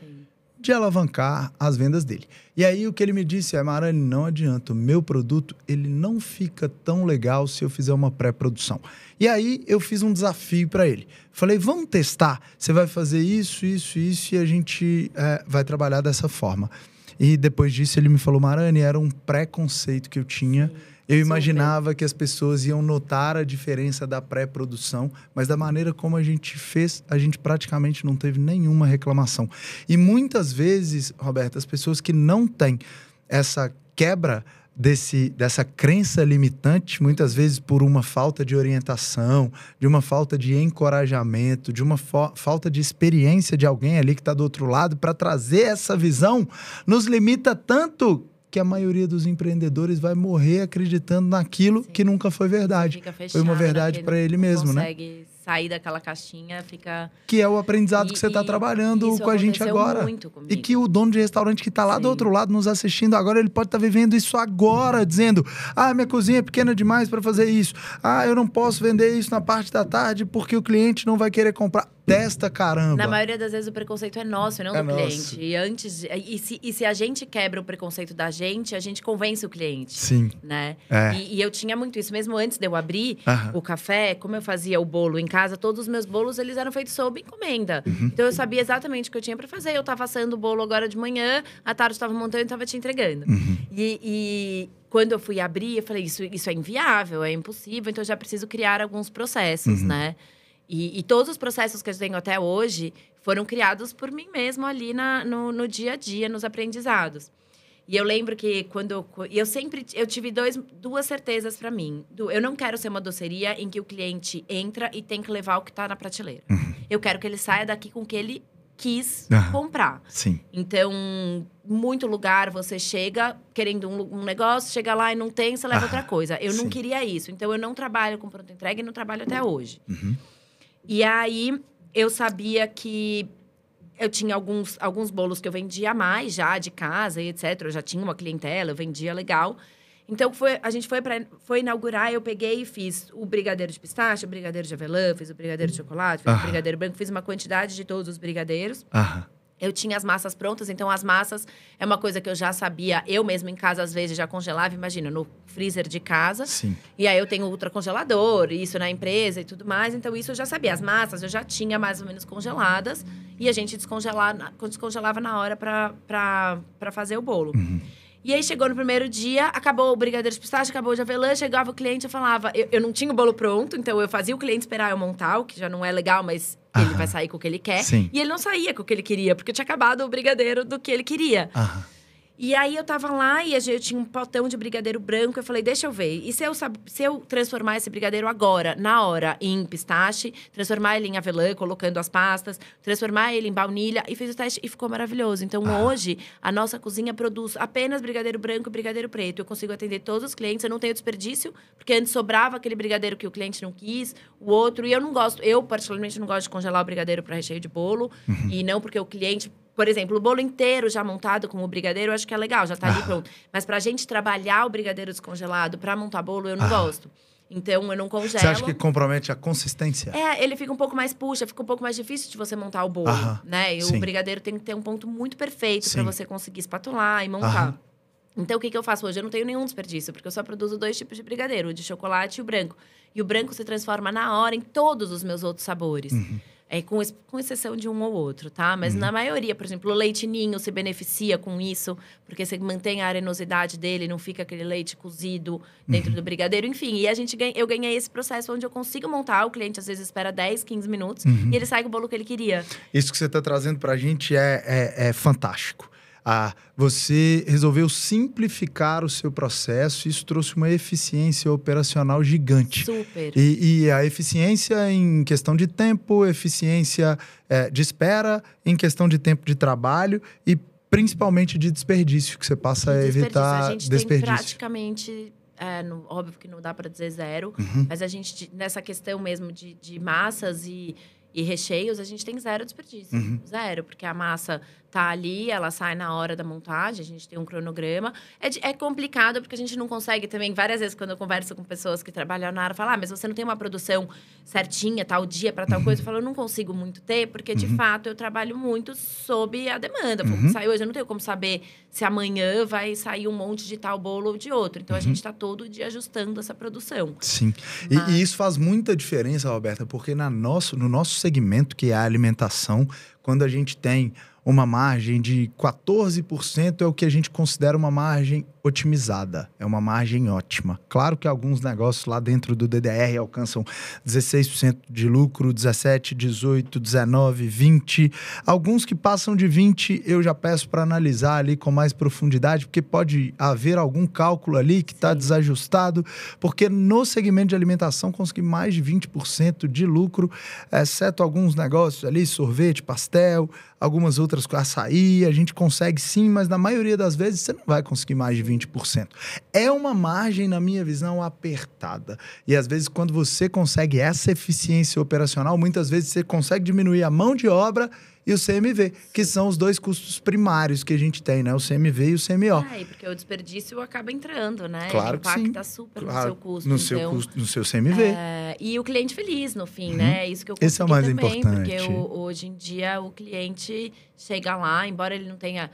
de alavancar as vendas dele. E aí o que ele me disse Marani, não adianta, o meu produto ele não fica tão legal se eu fizer uma pré-produção. E aí eu fiz um desafio para ele. Falei, vamos testar, você vai fazer isso e a gente vai trabalhar dessa forma. E depois disso ele me falou, Marani, era um preconceito que eu tinha. Eu imaginava que as pessoas iam notar a diferença da pré-produção, mas da maneira como a gente fez, a gente praticamente não teve nenhuma reclamação. E muitas vezes, Roberto, as pessoas que não têm essa quebra dessa crença limitante, muitas vezes por uma falta de orientação, de uma falta de encorajamento, de uma falta de experiência de alguém ali que está do outro lado, para trazer essa visão, nos limita tanto que a maioria dos empreendedores vai morrer acreditando naquilo que nunca foi verdade. Foi uma verdade para ele mesmo, né? Consegue sair daquela caixinha, fica… Que é o aprendizado que você está trabalhando com a gente agora. E que o dono de restaurante que está lá do outro lado nos assistindo agora, ele pode estar vivendo isso agora, dizendo, minha cozinha é pequena demais para fazer isso. Eu não posso vender isso na parte da tarde porque o cliente não vai querer comprar. Testa, caramba. Na maioria das vezes o preconceito é nosso, não do cliente. E se a gente quebra o preconceito da gente, a gente convence o cliente. Sim. Né? E eu tinha muito isso. Mesmo antes de eu abrir o café, como eu fazia o bolo em casa, todos os meus bolos, eles eram feitos sob encomenda. Então, eu sabia exatamente o que eu tinha para fazer. Eu estava assando o bolo agora de manhã, à tarde eu estava montando e estava te entregando. E quando eu fui abrir, eu falei, isso é inviável, é impossível. Então, eu já preciso criar alguns processos, né? E todos os processos que eu tenho até hoje foram criados por mim mesma ali no dia a dia, nos aprendizados. E eu lembro que eu tive duas certezas para mim. Eu não quero ser uma doceria em que o cliente entra e tem que levar o que está na prateleira. Eu quero que ele saia daqui com o que ele quis comprar. Sim. Então, muito lugar você chega querendo um negócio, chega lá e não tem, você leva outra coisa. Eu não queria isso. Então, eu não trabalho com pronta entrega e não trabalho até hoje. E aí, eu sabia que eu tinha alguns bolos que eu vendia mais já, de casa e etc. Eu já tinha uma clientela, eu vendia legal. Então, a gente foi inaugurar, eu peguei e fiz o brigadeiro de pistache, o brigadeiro de avelã, fiz o brigadeiro de chocolate, fiz o brigadeiro branco. Fiz uma quantidade de todos os brigadeiros. Eu tinha as massas prontas, então as massas é uma coisa que eu já sabia. Eu mesmo em casa, às vezes, já congelava, imagina, no freezer de casa. Sim. E aí eu tenho ultracongelador, isso na empresa e tudo mais. Então isso eu já sabia. As massas eu já tinha mais ou menos congeladas. E a gente descongelava na hora pra fazer o bolo. E aí, chegou no primeiro dia, acabou o brigadeiro de pistache, acabou o de avelã, chegava o cliente, eu falava… Eu não tinha o bolo pronto, então eu fazia o cliente esperar eu montar, o que já não é legal, mas ele vai sair com o que ele quer. Sim. E ele não saía com o que ele queria, porque tinha acabado o brigadeiro do que ele queria. E aí, eu tava lá e eu tinha um potão de brigadeiro branco. Eu falei, deixa eu ver. E se eu transformar esse brigadeiro agora, na hora, em pistache, transformar ele em avelã, colocando as pastas, transformar ele em baunilha. E fiz o teste e ficou maravilhoso. Então, hoje, a nossa cozinha produz apenas brigadeiro branco e brigadeiro preto. Eu consigo atender todos os clientes. Eu não tenho desperdício, porque antes sobrava aquele brigadeiro que o cliente não quis, o outro. E eu não gosto, eu particularmente não gosto de congelar o brigadeiro para recheio de bolo. E não porque o cliente… Por exemplo, o bolo inteiro já montado com o brigadeiro, eu acho que é legal, já tá ali pronto. Mas pra gente trabalhar o brigadeiro descongelado pra montar bolo, eu não gosto. Então, eu não congelo. Você acha que compromete a consistência? É, ele fica um pouco mais fica um pouco mais difícil de você montar o bolo, né? E o brigadeiro tem que ter um ponto muito perfeito pra você conseguir espatular e montar. Então, o que eu faço hoje? Eu não tenho nenhum desperdício, porque eu só produzo 2 tipos de brigadeiro, o de chocolate e o branco. E o branco se transforma na hora em todos os meus outros sabores. Com exceção de um ou outro, tá? Mas na maioria, por exemplo, o leite ninho se beneficia com isso, porque você mantém a arenosidade dele, não fica aquele leite cozido dentro do brigadeiro. Enfim, e eu ganhei esse processo onde eu consigo montar, o cliente às vezes espera 10, 15 minutos e ele sai com o bolo que ele queria. Isso que você está trazendo pra gente é fantástico. Você resolveu simplificar o seu processo, isso trouxe uma eficiência operacional gigante. Super. E a eficiência em questão de tempo, eficiência de espera, em questão de tempo de trabalho e principalmente de desperdício, que você passa a evitar desperdício. A gente tem praticamente… óbvio que não dá para dizer zero, mas a gente, nessa questão mesmo de massas e recheios, a gente tem 0 desperdício. 0, porque a massa tá ali, ela sai na hora da montagem, a gente tem um cronograma. É complicado, porque a gente não consegue também… Várias vezes, quando eu converso com pessoas que trabalham na área, falam, mas você não tem uma produção certinha, tal dia, para tal coisa. Eu falo, eu não consigo muito ter, porque, de fato, eu trabalho muito sob a demanda. Como sai hoje, eu não tenho como saber se amanhã vai sair um monte de tal bolo ou de outro. Então, a gente está todo dia ajustando essa produção. Sim. E isso faz muita diferença, Roberta, porque no nosso segmento, que é a alimentação, quando a gente tem uma margem de 14% é o que a gente considera uma margem otimizada. É uma margem ótima. Claro que alguns negócios lá dentro do DDR alcançam 16% de lucro, 17%, 18%, 19%, 20%. Alguns que passam de 20%, eu já peço para analisar ali com mais profundidade, porque pode haver algum cálculo ali que está desajustado, porque no segmento de alimentação conseguir mais de 20% de lucro, exceto alguns negócios ali, sorvete, pastel, algumas outras coisas, açaí, a gente consegue sim, mas na maioria das vezes você não vai conseguir mais de 20%. É uma margem, na minha visão, apertada. E às vezes, quando você consegue essa eficiência operacional, muitas vezes você consegue diminuir a mão de obra e o CMV, que são os 2 custos primários que a gente tem, né? O CMV e o CMO. E porque o desperdício acaba entrando, né? Claro que sim. Ele impacta super no seu custo. No seu CMV. E o cliente feliz, no fim, né? Isso que eu consegui Esse é o mais também, importante. Porque hoje em dia o cliente chega lá, embora ele não tenha…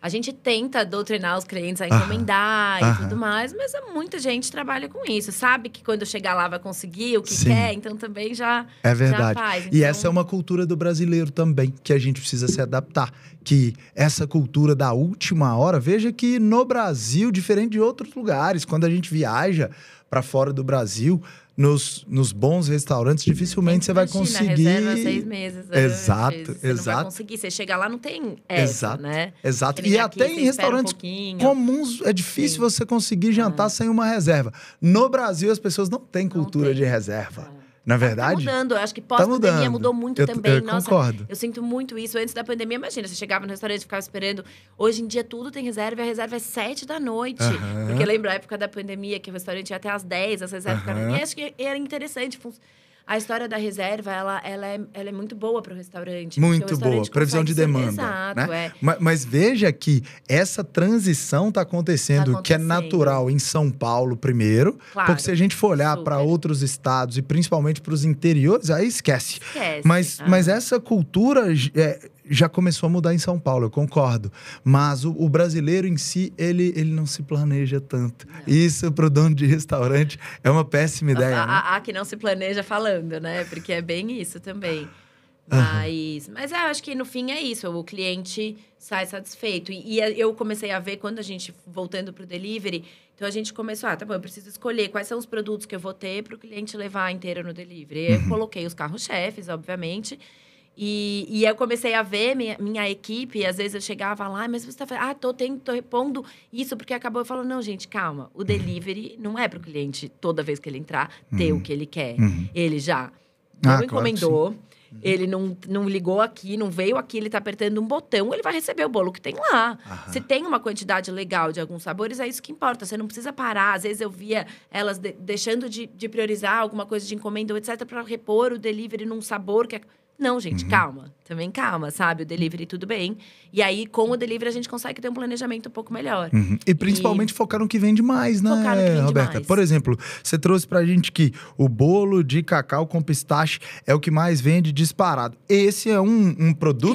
A gente tenta doutrinar os clientes a encomendar e tudo mais, mas muita gente trabalha com isso. Sabe que quando chegar lá vai conseguir o que quer, então também já é verdade. Já faz. E essa é uma cultura do brasileiro também, que a gente precisa se adaptar. Que essa cultura da última hora, veja que no Brasil, diferente de outros lugares, quando a gente viaja para fora do Brasil, nos bons restaurantes, dificilmente você vai conseguir… reserva 6 meses antes. Exato. Não vai conseguir. Você chega lá, não tem essa, né? Exato. E até em restaurantes comuns, é difícil você conseguir jantar sem uma reserva. No Brasil, as pessoas não têm cultura de reserva. Na verdade… Tá mudando. Eu acho que pós-pandemia mudou muito também. Nossa, concordo. Eu sinto muito isso. Antes da pandemia, imagina, você chegava no restaurante e ficava esperando. Hoje em dia, tudo tem reserva e a reserva é 7 da noite. Porque lembra a época da pandemia, que o restaurante ia até às 10, as reservas ficavam… E acho que era interessante. A história da reserva, ela é muito boa para o restaurante. Muito boa. Previsão de demanda. Exato, né? Mas veja que essa transição está acontecendo, que é natural em São Paulo primeiro. Claro, porque se a gente for olhar para outros estados e principalmente para os interiores, aí esquece. Mas essa cultura já começou a mudar em São Paulo, eu concordo. Mas o brasileiro em si, ele não se planeja tanto. Não. Isso, para o dono de restaurante, é uma péssima ideia, né? Há que não se planeja falando, né? Porque é bem isso também. Mas eu acho que no fim é isso, o cliente sai satisfeito. E eu comecei a ver, quando a gente, voltando para o delivery, então a gente começou, tá bom, eu preciso escolher quais são os produtos que eu vou ter para o cliente levar inteiro no delivery. Eu coloquei os carros-chefes, obviamente. E eu comecei a ver minha equipe, e às vezes eu chegava lá, mas você tá falando, tô repondo isso, porque acabou. Eu falo, não, gente, calma. O delivery não é para o cliente, toda vez que ele entrar, ter o que ele quer. Ele já não encomendou. Claro, ele não ligou aqui, não veio aqui, ele tá apertando um botão, ele vai receber o bolo que tem lá. Se tem uma quantidade legal de alguns sabores, é isso que importa. Você não precisa parar. Às vezes eu via elas deixando de priorizar alguma coisa de encomenda, etc., para repor o delivery num sabor que é... Não, gente, calma. Também calma, sabe? O delivery, tudo bem. E aí, com o delivery, a gente consegue ter um planejamento um pouco melhor. E principalmente focar no que vende mais, né, focar no que vende Roberta? Mais. Por exemplo, você trouxe pra gente que o bolo de cacau com pistache é o que mais vende disparado. Esse é um produto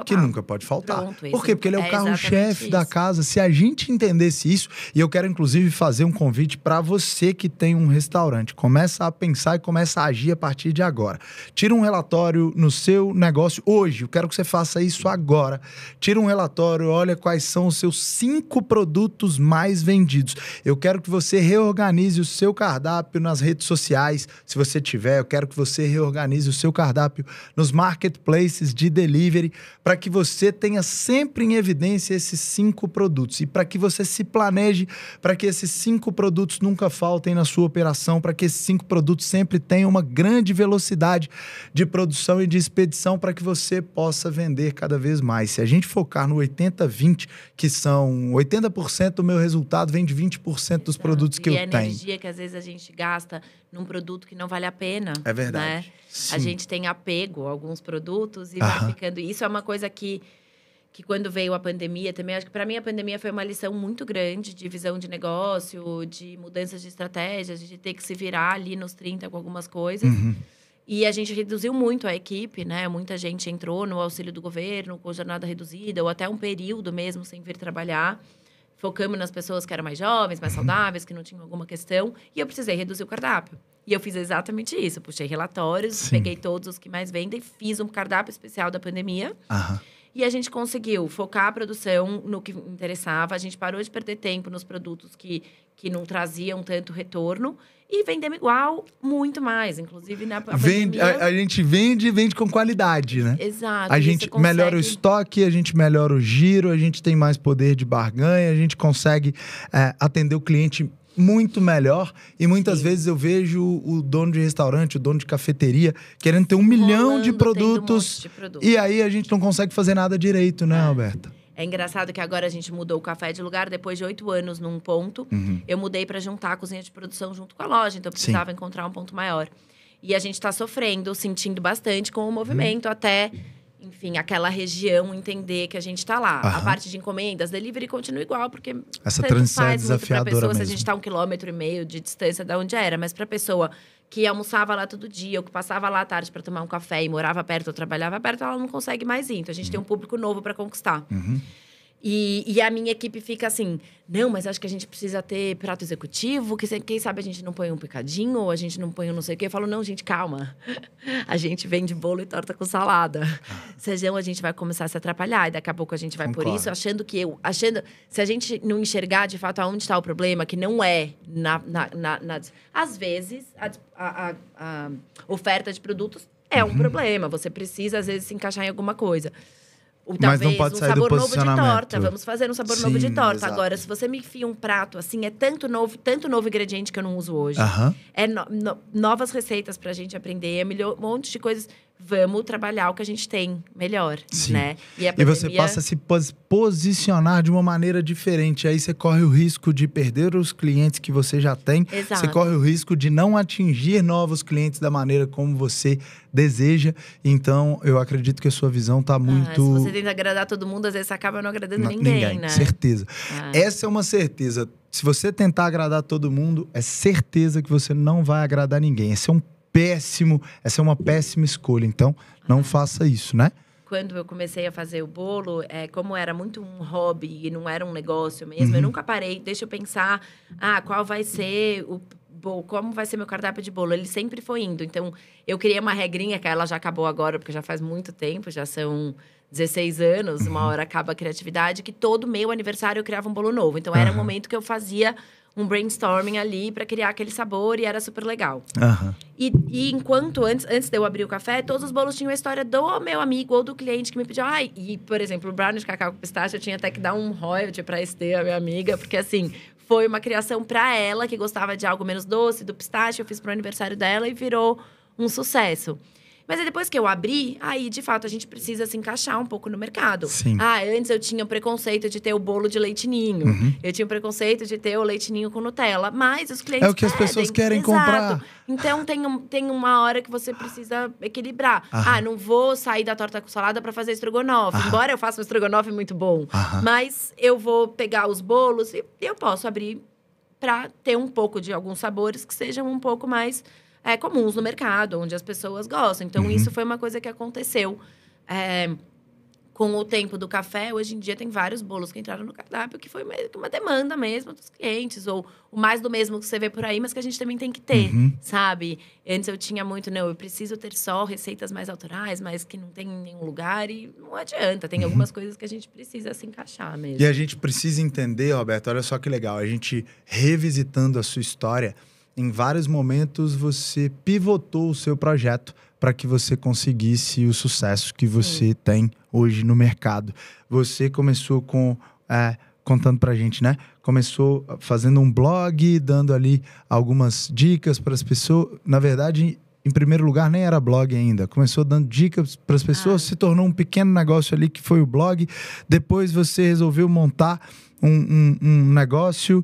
que nunca pode faltar. Pronto, por quê? Porque ele é o carro-chefe da casa. Se a gente entendesse isso, e eu quero, inclusive, fazer um convite pra você que tem um restaurante. Começa a pensar e começa a agir a partir de agora. Tira um relatório no seu negócio hoje. Eu quero que você faça isso agora. Tira um relatório, olha quais são os seus 5 produtos mais vendidos. Eu quero que você reorganize o seu cardápio nas redes sociais, se você tiver. Eu quero que você reorganize o seu cardápio nos marketplaces de delivery, para que você tenha sempre em evidência esses 5 produtos. E para que você se planeje, para que esses 5 produtos nunca faltem na sua operação, para que esses 5 produtos sempre tenham uma grande velocidade de produção e de expedição, para que você possa vender cada vez mais. Se a gente focar no 80-20, que são 80% do meu resultado vem de 20% dos produtos que eu tenho. E a energia que às vezes a gente gasta num produto que não vale a pena. É verdade. Né? A gente tem apego a alguns produtos e vai ficando... Isso é uma coisa que quando veio a pandemia também, acho que para mim a pandemia foi uma lição muito grande de visão de negócio, de mudanças de estratégias, de ter que se virar ali nos 30 com algumas coisas. E a gente reduziu muito a equipe, né? Muita gente entrou no auxílio do governo, com jornada reduzida, ou até um período mesmo sem vir trabalhar. Focamos nas pessoas que eram mais jovens, mais saudáveis, que não tinham alguma questão. E eu precisei reduzir o cardápio. E eu fiz exatamente isso. Puxei relatórios, peguei todos os que mais vendem, fiz um cardápio especial da pandemia. E a gente conseguiu focar a produção no que interessava. A gente parou de perder tempo nos produtos que não traziam tanto retorno. E vendemos igual, muito mais. Inclusive, na pandemia... A gente vende com qualidade, né? Exato. A gente melhora o estoque, a gente melhora o giro, a gente tem mais poder de barganha, a gente consegue atender o cliente muito melhor. E muitas vezes eu vejo o dono de restaurante, o dono de cafeteria, querendo ter 1 milhão de produtos. E aí a gente não consegue fazer nada direito, né, Roberta? É engraçado que agora a gente mudou o café de lugar. Depois de 8 anos num ponto, eu mudei para juntar a cozinha de produção junto com a loja. Então, eu precisava encontrar um ponto maior. E a gente está sofrendo, sentindo bastante com o movimento, até, enfim, aquela região entender que a gente está lá. A parte de encomendas, delivery continua igual, porque essa transição é desafiadora pessoa, mesmo. Se a gente está 1,5 km de distância de onde era. Mas para a pessoa que almoçava lá todo dia, ou que passava lá à tarde para tomar um café e morava perto ou trabalhava perto, ela não consegue mais ir. Então, a gente tem um público novo para conquistar. E a minha equipe fica assim, não, mas acho que a gente precisa ter prato executivo, que quem sabe a gente não põe um picadinho, ou a gente não põe um não sei o quê. Eu falo, não, gente, calma. A gente vende bolo e torta com salada. Senão a gente vai começar a se atrapalhar, e daqui a pouco a gente vai por isso, achando... Se a gente não enxergar, de fato, aonde está o problema, que não é às vezes, a oferta de produtos é um problema. Você precisa, às vezes, se encaixar em alguma coisa. Ou mas talvez não pode sair do posicionamento. Novo de torta. Vamos fazer um sabor novo de torta. Exato. Agora, se você me enfia um prato, assim, é tanto novo ingrediente que eu não uso hoje. É novas receitas pra gente aprender, um monte de coisas. Vamos trabalhar o que a gente tem melhor, né? E você passa a se posicionar de uma maneira diferente. Aí você corre o risco de perder os clientes que você já tem. Exato. Você corre o risco de não atingir novos clientes da maneira como você deseja. Então, eu acredito que a sua visão tá muito... Se você tenta agradar todo mundo, às vezes você acaba não agradando ninguém, né? Certeza. Essa é uma certeza. Se você tentar agradar todo mundo, é certeza que você não vai agradar ninguém. Essa é uma péssima escolha. Então, não faça isso, né? quando eu comecei a fazer o bolo, como era muito um hobby e não era um negócio mesmo, eu nunca parei, deixa eu pensar, qual vai ser como vai ser meu cardápio de bolo? Ele sempre foi indo. Então, eu criei uma regrinha, que ela já acabou agora, porque já faz muito tempo, já são 16 anos, uma hora acaba a criatividade, que todo meu aniversário eu criava um bolo novo. Então, era um momento que eu fazia um brainstorming ali para criar aquele sabor e era super legal. E enquanto, antes de eu abrir o café, todos os bolos tinham a história do meu amigo ou do cliente que me pediu. E, por exemplo, o brownie de cacau com pistache, eu tinha até que dar um royalty pra Estê, a minha amiga, porque assim, foi uma criação pra ela, que gostava de algo menos doce, do pistache. Eu fiz pro aniversário dela e virou um sucesso. Mas aí depois que eu abri, aí de fato a gente precisa se encaixar um pouco no mercado. Sim. Antes eu tinha o preconceito de ter o bolo de leite ninho. Eu tinha o preconceito de ter o leite ninho com Nutella. Mas os clientes É o que as pessoas querem comprar. Então tem uma hora que você precisa equilibrar. Não vou sair da torta com salada para fazer estrogonofe. Embora eu faça um estrogonofe muito bom. Mas eu vou pegar os bolos e eu posso abrir para ter um pouco de alguns sabores que sejam um pouco mais comuns no mercado, onde as pessoas gostam. Então, isso foi uma coisa que aconteceu. Com o tempo do café, hoje em dia tem vários bolos que entraram no cardápio, que foi meio que uma demanda mesmo dos clientes. Ou o mais do mesmo que você vê por aí, mas que a gente também tem que ter, sabe? Antes eu tinha muito, eu preciso ter só receitas mais autorais, mas que não tem em nenhum lugar. E não adianta, tem algumas coisas que a gente precisa se encaixar mesmo. E a gente precisa entender, Roberto, olha só que legal. A gente revisitando a sua história, em vários momentos você pivotou o seu projeto para que você conseguisse o sucesso que você tem hoje no mercado. Você começou contando pra gente, né? Começou fazendo um blog, dando ali algumas dicas para as pessoas. Na verdade, em primeiro lugar, nem era blog ainda. Começou dando dicas para as pessoas, se tornou um pequeno negócio ali que foi o blog. Depois você resolveu montar um negócio.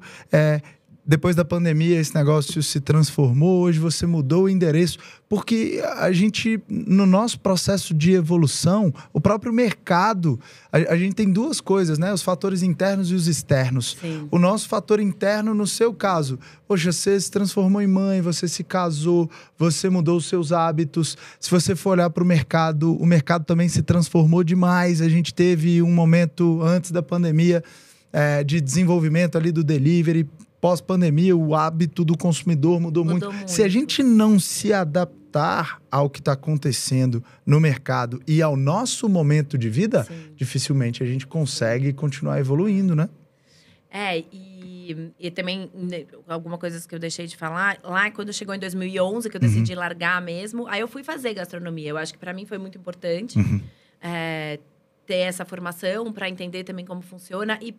Depois da pandemia, esse negócio se transformou. Hoje você mudou o endereço. Porque a gente, no nosso processo de evolução, o próprio mercado, a gente tem duas coisas, né? Os fatores internos e os externos. Sim. O nosso fator interno, no seu caso, poxa, você se transformou em mãe, você se casou, você mudou os seus hábitos. Se você for olhar para o mercado também se transformou demais. A gente teve um momento antes da pandemia de desenvolvimento ali do delivery. Pós-pandemia, o hábito do consumidor mudou muito. Se a gente não se adaptar ao que está acontecendo no mercado e ao nosso momento de vida, dificilmente a gente consegue continuar evoluindo, né? E também, alguma coisa que eu deixei de falar, lá quando chegou em 2011, que eu decidi largar mesmo, aí eu fui fazer gastronomia. Eu acho que para mim foi muito importante ter essa formação para entender também como funciona e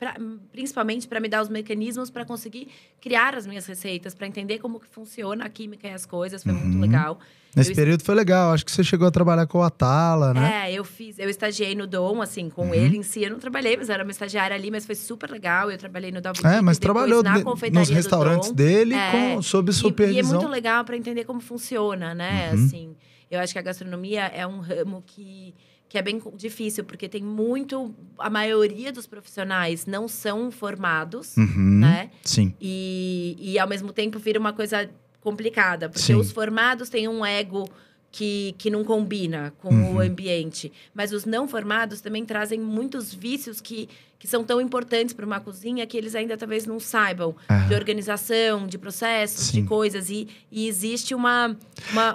principalmente para me dar os mecanismos para conseguir criar as minhas receitas, para entender como que funciona a química e as coisas. Foi muito legal. Nesse período foi legal. Acho que você chegou a trabalhar com o Atala, né? Eu estagiei no Dom, assim, com ele em si. Eu não trabalhei, mas era uma estagiária ali, mas foi super legal. Eu trabalhei no Dalvo mas trabalhou nos restaurantes dele sob supervisão. E é muito legal para entender como funciona, né? Assim, eu acho que a gastronomia é um ramo que é bem difícil, porque tem muito... A maioria dos profissionais não são formados, né? Sim. E, ao mesmo tempo, vira uma coisa complicada. Porque os formados têm um ego que não combina com o ambiente. Mas os não formados também trazem muitos vícios que são tão importantes para uma cozinha que eles ainda talvez não saibam. De organização, de processos, de coisas. E existe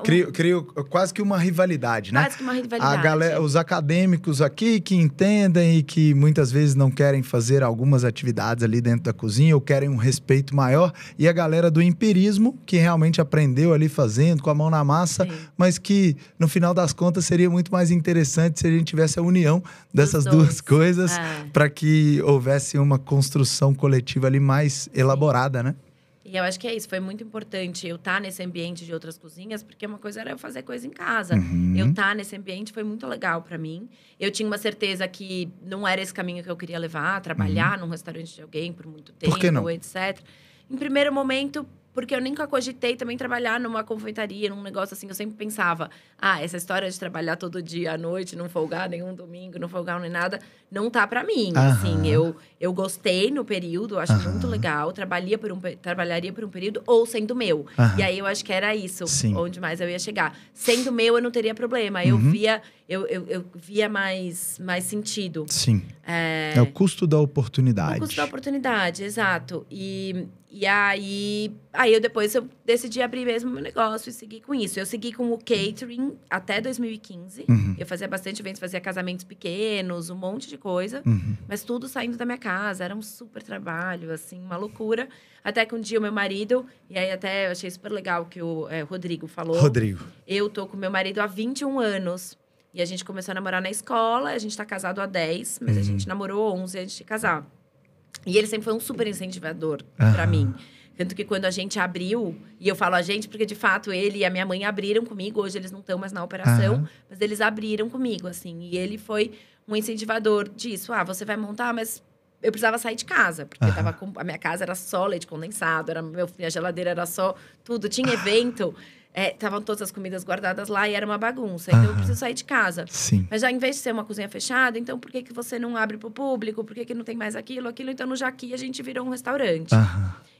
Cria quase que uma rivalidade, né? Quase que uma rivalidade. Os acadêmicos aqui que entendem e que muitas vezes não querem fazer algumas atividades ali dentro da cozinha ou querem um respeito maior. E a galera do empirismo, que realmente aprendeu ali fazendo, com a mão na massa, mas que, no final das contas, seria muito mais interessante se a gente tivesse a união dessas duas coisas para que houvesse uma construção coletiva ali mais elaborada, né? E eu acho que é isso. Foi muito importante eu estar nesse ambiente de outras cozinhas, porque uma coisa era eu fazer coisa em casa. Eu estar nesse ambiente foi muito legal para mim. Eu tinha uma certeza que não era esse caminho que eu queria levar, trabalhar num restaurante de alguém por muito tempo, por que não? etc. Em primeiro momento, porque eu nunca cogitei também trabalhar numa confeitaria, num negócio assim. Eu sempre pensava, essa história de trabalhar todo dia à noite, não folgar nenhum domingo, não folgar nem nada, não tá pra mim. Assim, eu gostei no período, acho muito legal. Trabalharia por um período ou sendo meu. E aí, eu acho que era isso, onde mais eu ia chegar. Sendo meu, eu não teria problema. Eu via mais sentido. Sim. É o custo da oportunidade. O custo da oportunidade, exato. E aí eu depois eu decidi abrir mesmo meu negócio e seguir com isso. Eu segui com o catering até 2015. Eu fazia bastante eventos, fazia casamentos pequenos, um monte de coisa. Mas tudo saindo da minha casa. Era um super trabalho, assim, uma loucura. Até que um dia o meu marido… E aí até eu achei super legal que o Rodrigo falou. Rodrigo. Eu tô com meu marido há 21 anos. E a gente começou a namorar na escola. A gente tá casado há 10. Mas a gente namorou 11 antes de casar. E ele sempre foi um super incentivador pra mim. Tanto que quando a gente abriu… E eu falo a gente porque, de fato, ele e a minha mãe abriram comigo. Hoje eles não estão mais na operação. Mas eles abriram comigo, assim. E ele foi um incentivador disso. Você vai montar, mas… Eu precisava sair de casa. Porque a minha casa era só leite condensado. Minha geladeira era só tudo. Tinha evento… Estavam todas as comidas guardadas lá e era uma bagunça. Então, eu preciso sair de casa. Sim. Mas já, em vez de ser uma cozinha fechada, então, por que você não abre pro público? Por que não tem mais aquilo? Então, no Jaqui, a gente virou um restaurante.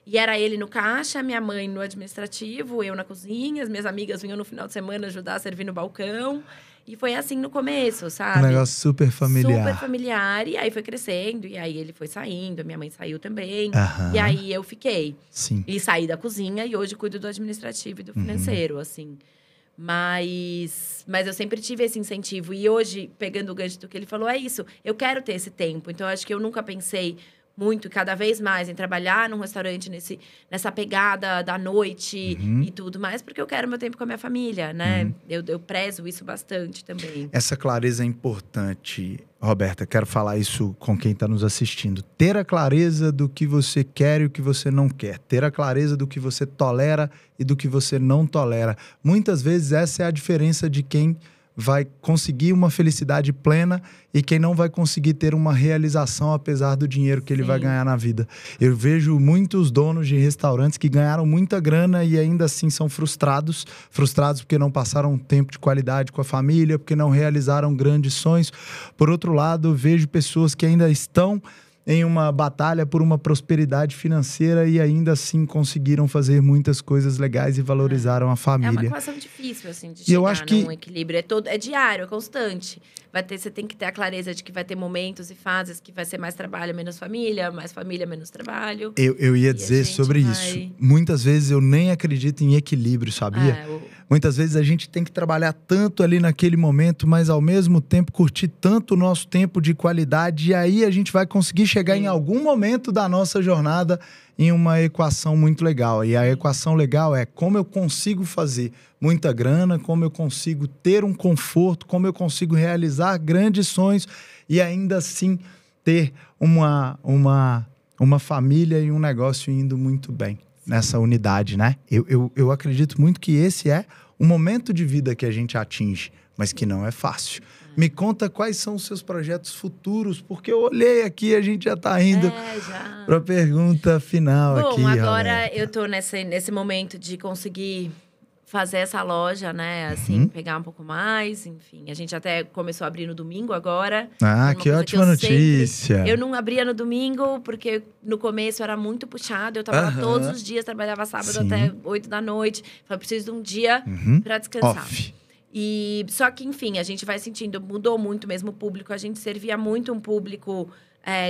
E era ele no caixa, minha mãe no administrativo, eu na cozinha. As minhas amigas vinham no final de semana ajudar a servir no balcão. E foi assim no começo, sabe? Um negócio super familiar. Super familiar. E aí, foi crescendo. E aí, ele foi saindo. A minha mãe saiu também. E aí, eu fiquei. Sim. E saí da cozinha. E hoje, cuido do administrativo e do financeiro, assim. Mas eu sempre tive esse incentivo. E hoje, pegando o gancho do que ele falou, é isso. Eu quero ter esse tempo. Então, eu acho que eu nunca pensei muito, cada vez mais, em trabalhar num restaurante nessa pegada da noite e tudo mais, porque eu quero meu tempo com a minha família, né? Eu prezo isso bastante também. Essa clareza é importante, Roberta. Quero falar isso com quem está nos assistindo. Ter a clareza do que você quer e o que você não quer. Ter a clareza do que você tolera e do que você não tolera. Muitas vezes essa é a diferença de quem vai conseguir uma felicidade plena e quem não vai conseguir ter uma realização apesar do dinheiro que ele vai ganhar na vida. Eu vejo muitos donos de restaurantes que ganharam muita grana e ainda assim são frustrados porque não passaram um tempo de qualidade com a família, porque não realizaram grandes sonhos. Por outro lado, vejo pessoas que ainda estão em uma batalha por uma prosperidade financeira e ainda assim conseguiram fazer muitas coisas legais e valorizaram a família. É uma equação difícil, assim, de chegar num equilíbrio. É diário, é constante. Você tem que ter a clareza de que vai ter momentos e fases que vai ser mais trabalho, menos família, menos trabalho. Eu ia dizer sobre isso. Muitas vezes eu nem acredito em equilíbrio, sabia? Muitas vezes a gente tem que trabalhar tanto ali naquele momento, mas ao mesmo tempo curtir tanto o nosso tempo de qualidade. E aí a gente vai conseguir chegar em algum momento da nossa jornada em uma equação muito legal. E a equação legal é como eu consigo fazer muita grana, como eu consigo ter um conforto, como eu consigo realizar grandes sonhos e ainda assim ter uma família e um negócio indo muito bem nessa unidade, né? Eu acredito muito que esse é um momento de vida que a gente atinge, mas que não é fácil. Me conta quais são os seus projetos futuros, porque eu olhei aqui e a gente já tá indo para a pergunta final. Bom, aqui, agora Roberta. eu tô nesse momento de conseguir fazer essa loja, né? Assim, pegar um pouco mais, enfim. A gente até começou a abrir no domingo agora. Que ótima notícia! Eu não abria no domingo, porque no começo era muito puxado. Eu tava lá todos os dias, trabalhava sábado até 8 da noite. Falei, preciso de um dia para descansar. Off. Só que, enfim, a gente vai sentindo, mudou muito mesmo o público. A gente servia muito um público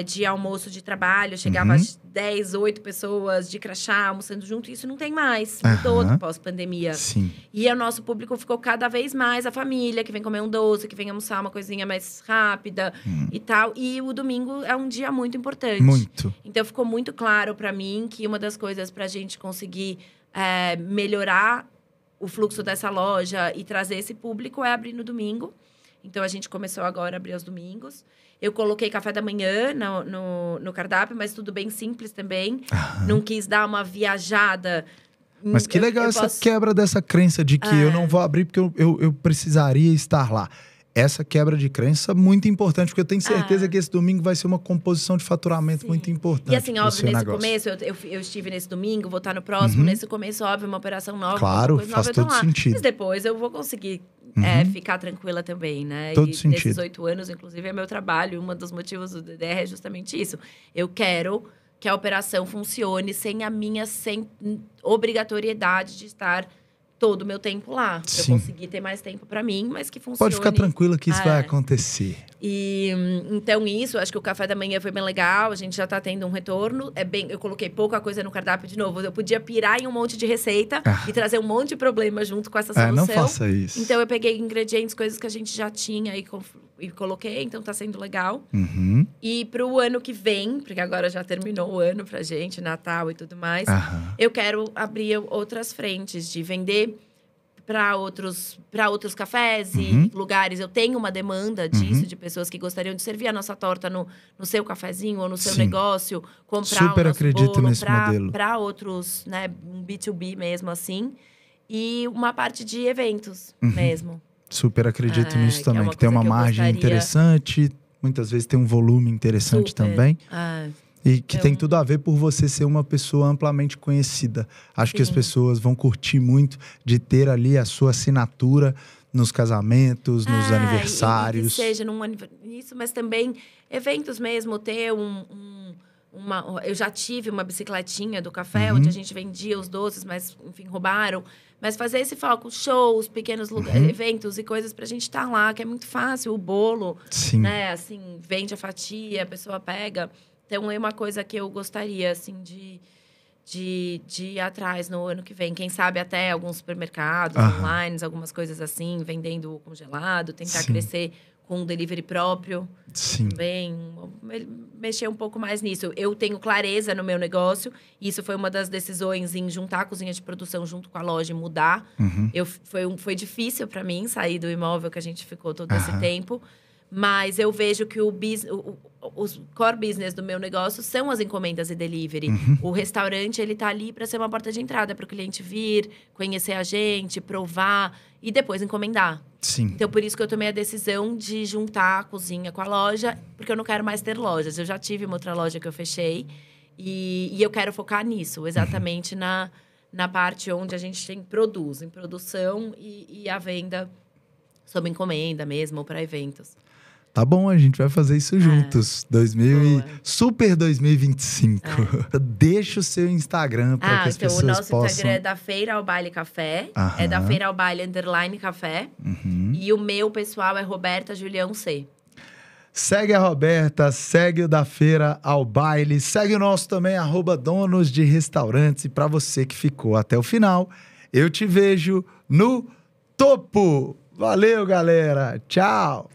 de almoço de trabalho. Chegava às 10, 8 pessoas de crachá, almoçando junto. Isso não tem mais. Mudou pós-pandemia. Sim. E o nosso público ficou cada vez mais a família, que vem comer um doce, que vem almoçar uma coisinha mais rápida e tal. E o domingo é um dia muito importante. Muito. Então, ficou muito claro para mim que uma das coisas pra gente conseguir melhorar o fluxo dessa loja e trazer esse público é abrir no domingo. Então, a gente começou agora a abrir aos domingos. Eu coloquei café da manhã no cardápio, mas tudo bem simples também. Não quis dar uma viajada. Mas que legal essa quebra dessa crença de que eu não vou abrir porque eu precisaria estar lá. essa quebra de crença muito importante, porque eu tenho certeza que esse domingo vai ser uma composição de faturamento muito importante. E assim, óbvio, nesse começo, eu estive nesse domingo, vou estar no próximo. Nesse começo, óbvio, uma operação nova. Claro, coisa faz nova, todo sentido. Mas depois eu vou conseguir ficar tranquila também, né? Todo e sentido. Nesses 8 anos, inclusive, é meu trabalho. Um dos motivos do DDR é justamente isso. Eu quero que a operação funcione sem obrigatoriedade de estar todo o meu tempo lá. Pra eu conseguir ter mais tempo para mim, mas que funcione. Pode ficar tranquila que isso vai acontecer. E então isso, acho que o café da manhã foi bem legal, a gente já tá tendo um retorno. Eu coloquei pouca coisa no cardápio de novo. Eu podia pirar em um monte de receita e trazer um monte de problema junto com essa solução. Não faça isso. Então eu peguei ingredientes, coisas que a gente já tinha e coloquei, então tá sendo legal. E pro ano que vem, porque agora já terminou o ano pra gente, Natal e tudo mais, eu quero abrir outras frentes de vender para outros cafés e lugares. Eu tenho uma demanda disso, de pessoas que gostariam de servir a nossa torta no seu cafezinho ou no seu negócio, comprar Super o nosso acredito bolo nesse modelo. para outros, né, um B2B mesmo assim. E uma parte de eventos mesmo. Super acredito nisso também, que tem uma que margem interessante, muitas vezes tem um volume interessante também. E que tem tudo a ver por você ser uma pessoa amplamente conhecida. Acho que as pessoas vão curtir muito de ter ali a sua assinatura nos casamentos, nos aniversários. Que seja isso, mas também eventos mesmo, ter eu já tive uma bicicletinha do café, onde a gente vendia os doces, mas, enfim, roubaram. Mas fazer esse foco, shows, pequenos eventos e coisas pra gente estar lá, que é muito fácil. O bolo, né? Assim, vende a fatia, a pessoa pega. Então, é uma coisa que eu gostaria, assim, de ir atrás no ano que vem. Quem sabe até alguns supermercados online, algumas coisas assim, vendendo congelado, tentar crescer com um delivery próprio. Também, mexer um pouco mais nisso. Eu tenho clareza no meu negócio. Isso foi uma das decisões em juntar a cozinha de produção junto com a loja e mudar. Foi difícil para mim sair do imóvel que a gente ficou todo esse tempo. Mas eu vejo que os core business do meu negócio são as encomendas e delivery. O restaurante, ele tá ali para ser uma porta de entrada para o cliente vir, conhecer a gente, provar e depois encomendar. Então, por isso que eu tomei a decisão de juntar a cozinha com a loja, porque eu não quero mais ter lojas. Eu já tive uma outra loja que eu fechei e eu quero focar nisso, exatamente na parte onde a gente produz, em produção e a venda sob encomenda mesmo, ou para eventos. Tá bom, a gente vai fazer isso juntos. Super 2025. Deixa o seu Instagram para que as pessoas possam... O nosso Instagram é da Feira ao Baile Café. É da Feira ao Baile _café. E o meu pessoal é Roberta Julião C. Segue a Roberta, segue o da Feira ao Baile. Segue o nosso também, @donos de restaurantes. E para você que ficou até o final, eu te vejo no topo. Valeu, galera. Tchau.